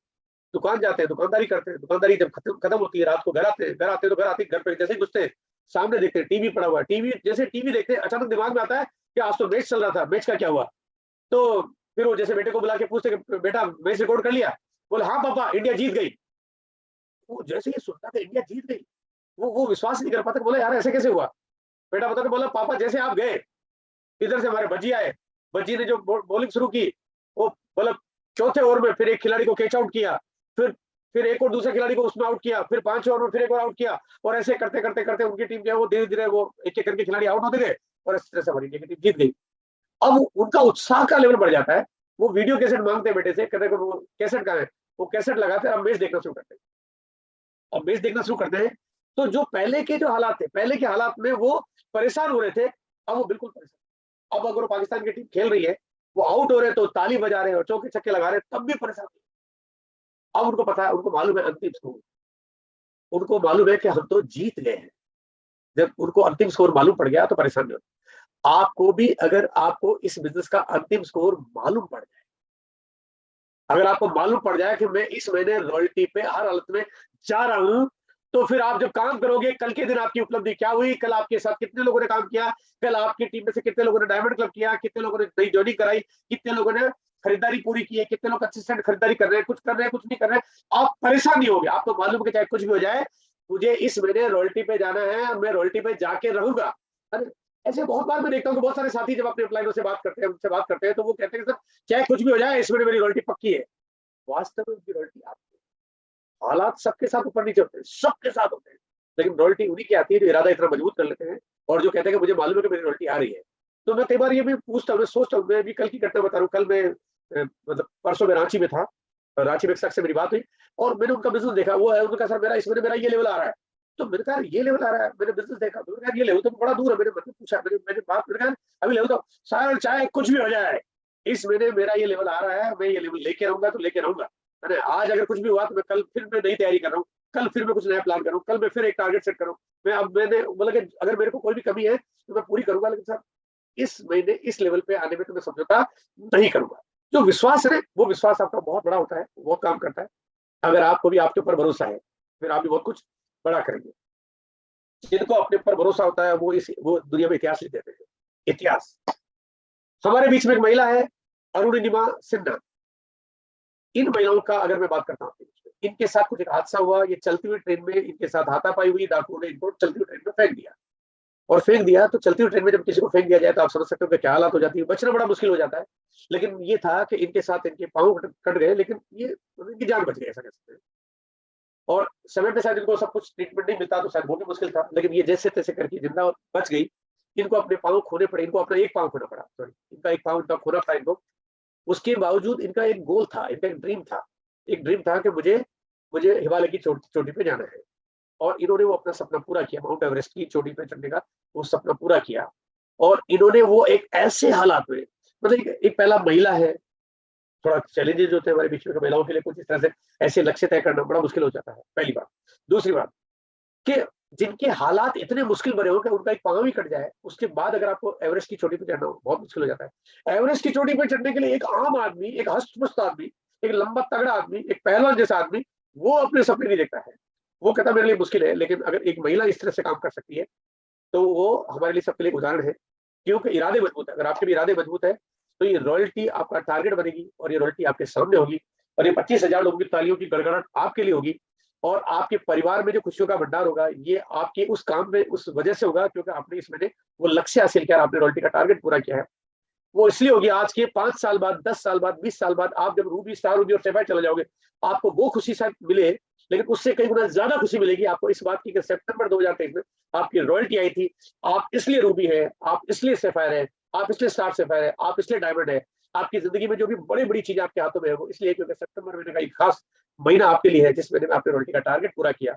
दुकान जाते हैं, दुकानदारी करते हैं। दुकानदारी जब खत्म होती है, रात को घर आते हैं, घर आते हैं तो घर आते ही घर पे जैसे ही घुसते हैं सामने देखते हैं टीवी पड़ा हुआ है। टीवी जैसे टीवी देखते हैं अचानक दिमाग में आता है कि आज तो मैच चल रहा था, मैच का क्या हुआ। तो फिर वो जैसे बेटे को बुला के पूछते कि बेटा मैच रिकॉर्ड कर लिया। बोले हाँ पापा इंडिया जीत गई। वो जैसे ही सुनता था इंडिया जीत गई, वो विश्वास नहीं कर पाता। बोला यार ऐसे कैसे हुआ। बेटा बता, बोला पापा जैसे आप गए, इधर से हमारे भज्जी आए, भज्जी ने जो बॉलिंग शुरू की, वो मतलब चौथे ओवर में फिर एक खिलाड़ी को कैच आउट किया, फिर एक और दूसरे खिलाड़ी को उसमें आउट किया, फिर 5 ओवर में फिर एक और आउट किया। और ऐसे करते करते करते उनकी टीम जो है वो धीरे धीरे वो एक एक करके खिलाड़ी आउट होते गए, और इस तरह से हमारी इंडिया की टीम जीत गई। अब उनका उत्साह का लेवल बढ़ जाता है। वो वीडियो कैसेट मांगते हैं बेटे से, कहते हैं वो कैसेट कहाँ है। वो कैसेट लगाते हैं, अब मैच देखना शुरू करते हैं। अब मैच देखना शुरू करते हैं तो जो पहले के जो हालात थे, पहले के हालात में वो परेशान हो रहे थे, अब वो बिल्कुल परेशान। अब अगर वो पाकिस्तान की टीम खेल रही है, वो आउट हो रहे तो ताली बजा रहे हैं और चौके छक्के लगा रहे हैं, तब भी परेशान। अब उनको पता है, उनको मालूम है अंतिम स्कोर, उनको मालूम है कि हम तो जीत गए हैं। जब उनको अंतिम स्कोर मालूम पड़ गया तो परेशान नहीं होते। आपको भी अगर आपको इस बिजनेस का अंतिम स्कोर मालूम पड़ जाए, अगर आपको मालूम पड़ जाए कि मैं इस महीने रॉयल्टी पे हर हालत में जा रहा हूं, तो फिर आप जब काम करोगे, कल के दिन आपकी उपलब्धि क्या हुई, कल आपके साथ कितने लोगों ने काम किया, कल आपकी टीम में से कितने लोगों ने डायमंड क्लब किया, कितने लोगों ने नई ज्वाइनिंग कराई, कितने लोगों ने खरीदारी पूरी की है, कितने लोग कंसिस्टेंट खरीदारी कर रहे हैं, कुछ कर रहे हैं, कुछ नहीं कर रहे हैं, आप परेशान नहीं होगे। आपको मालूम है कि चाहे कुछ भी हो जाए, मुझे इस महीने रॉयल्टी पे जाना है और मैं रॉयल्टी पे जाके रहूंगा। अरे ऐसे बहुत बार मैं देखता हूँ कि बहुत सारे साथी जब अपने अपलाइनों से बात करते हैं, उनसे बात करते हैं, तो वो कहते हैं सर चाहे कुछ भी हो जाए इस महीने मेरी रॉयल्टी पक्की है। वास्तव में उनकी रॉयल्टी आपकी, हालात सबके साथ ऊपर नीचे होते हैं, सबके साथ होते हैं, लेकिन रॉयल्टी उन्हीं की आती है जो इरादा इतना मजबूत कर लेते हैं और जो कहते हैं कि मुझे मालूम है कि मेरी रॉयल्टी आ रही है। तो मैं कई बार ये भी पूछता हूँ, मैं सोचता हूँ, मैं भी कल की घटना बता रहा हूँ। कल मैं मतलब परसों में रांची में था, रांची में एक शख्स से मेरी बात हुई और मैंने उनका बिजनेस देखा। वो है उनका सर मेरा इस महीने मेरा ये लेवल आ रहा है। तो मैंने कहा ये लेवल आ रहा है, मैंने बिजनेस देखा, तो मैंने कहा ये लेवल तो बड़ा दूर है। मैंने पूछा, मैंने बात, मैंने कहा अभी लेवल तो सर चाहे कुछ भी हो जाए इस महीने मेरा ये लेवल आ रहा है, मैं ये लेवल लेके रहूंगा तो लेके रहूंगा। मैंने आज अगर कुछ भी हुआ तो मैं कल फिर मैं नई तैयारी कर रहा हूँ, कल फिर मैं कुछ नया प्लान करूँ, कल मैं फिर एक टारगेट सेट करूँ। मैं अब मैंने बोला कि अगर मेरे को कोई भी कमी है तो मैं पूरी करूंगा, लेकिन सर इस महीने इस लेवल पे आने में तो मैं समझौता नहीं करूंगा। जो विश्वास है वो विश्वास आपका बहुत बड़ा होता है, बहुत काम करता है। अगर आपको भी आपके ऊपर भरोसा है फिर आप भी बहुत कुछ बड़ा करेंगे। जिनको अपने ऊपर भरोसा होता है वो दुनिया में इतिहास लिख देते हैं। इतिहास। हमारे बीच में एक महिला है अरुणिमा सिन्हा। इन महिलाओं का अगर मैं बात करता हूँ, इनके साथ कुछ एक हादसा हुआ। ये चलती हुई ट्रेन में इनके साथ हाथापाई हुई, डाकुओं ने इनको चलती हुई ट्रेन में फेंक दिया। और फेंक दिया तो चलती हुई ट्रेन में जब किसी को फेंक दिया जाए तो आप समझ सकते हो कि क्या हालत हो जाती है, बचना बड़ा मुश्किल हो जाता है। लेकिन ये था कि इनके साथ इनके पांव कट गए, लेकिन ये इनकी जान बच गई, ऐसा कह सकते हैं। और समय पे शायद इनको सब कुछ ट्रीटमेंट नहीं मिलता तो शायद वो भी मुश्किल था, लेकिन ये जैसे तैसे करके जिंदा बच गई। इनको अपने पाँव खोने पड़े, इनको अपना एक पाँव खोना पड़ा, सॉरी इनका एक पाँव इनका खोना पड़ा इनको। उसके बावजूद इनका एक गोल था, इनका एक ड्रीम था कि मुझे हिमालय की चोटी पे जाना है। और इन्होंने वो अपना सपना पूरा किया, माउंट एवरेस्ट की चोटी पे चढ़ने का वो सपना पूरा किया। और इन्होंने वो एक ऐसे हालात में, मतलब एक पहला महिला है, थोड़ा चैलेंजेस होते हैं हमारे बीच में, महिलाओं के लिए कुछ इस तरह से ऐसे लक्ष्य तय करना बड़ा मुश्किल हो जाता है, पहली बात। दूसरी बात कि जिनके हालात इतने मुश्किल बने हो कि उनका एक पांव ही कट जाए, उसके बाद अगर आपको एवरेस्ट की चोटी पर चढ़ना हो बहुत मुश्किल हो जाता है। एवरेस्ट की चोटी पर चढ़ने के लिए एक आम आदमी, एक हष्ट-पुष्ट आदमी, एक लंबा तगड़ा आदमी, एक पहलवान जैसा आदमी, वो अपने सपने नहीं देखता है। वो कहता है मेरे लिए मुश्किल है, लेकिन अगर एक महिला इस तरह से काम कर सकती है तो वो हमारे लिए सबके लिए उदाहरण है, क्योंकि इरादे मजबूत है। अगर आपके भी इरादे मजबूत है तो ये रॉयल्टी आपका टारगेट बनेगी और ये रॉयल्टी आपके सामने होगी और ये 25,000 लोगों की तालियों की गड़गड़ाहट आपके लिए होगी और आपके परिवार में जो खुशियों का भंडार होगा ये आपके उस काम में उस वजह से होगा क्योंकि आपने इस महीने वो लक्ष्य हासिल किया, आपने रॉयल्टी का टारगेट पूरा किया है। वो इसलिए होगी आज के 5 साल बाद, 10 साल बाद, 20 साल बाद आप जब रूबी, स्टार रूबी और सैफायर चले जाओगे, आपको वो खुशी शायद मिले, लेकिन उससे कई गुना ज्यादा खुशी मिलेगी आपको इस बात की कि सितंबर 2023 में आपकी रॉयल्टी आई थी। आप इसलिए रूबी है, आप इसलिए सैफायर है, आप इसलिए स्टार सैफायर है, आप इसलिए डायमंड है। आपकी जिंदगी में जो भी बड़ी बड़ी चीजें आपके हाथों में है वो इसलिए क्योंकि सितंबर महीने का एक खास महीना आपके लिए है जिस महीने में आपने रॉयल्टी का टारगेट पूरा किया।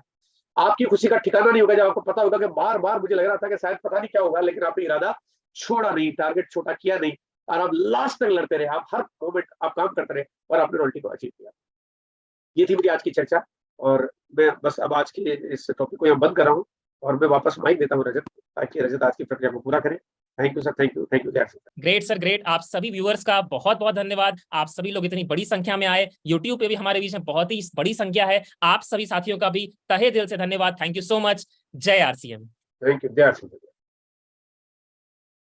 आपकी खुशी का ठिकाना नहीं होगा जब आपको पता होगा कि बार बार मुझे लग रहा था कि शायद पता नहीं क्या होगा, लेकिन आपने इरादा छोड़ा नहीं, टारगेट छोटा किया नहीं और आप लास्ट तक लड़ते रहे, आप हर मोमेंट आप काम करते रहे और आपने रॉयल्टी को अचीव किया। ये थी मेरी आज की चर्चा और मैं बस अब आज के इस टॉपिक को यहाँ बंद कर रहा हूँ और मैं वापस माइक देता हूँ रजत, ताकि रजत आज की प्रक्रिया को पूरा करें। Thank you sir, thank you great sir, great. आप सभी व्यूअर्स का बहुत बहुत धन्यवाद। आप सभी लोग इतनी बड़ी संख्या में आए, यूट्यूब पे भी हमारे बीच में बहुत ही बड़ी संख्या है। आप सभी साथियों का भी तहे दिल से धन्यवाद। Thank you so much. जय आरसीएम। थैंक यू, जय आरसीएम।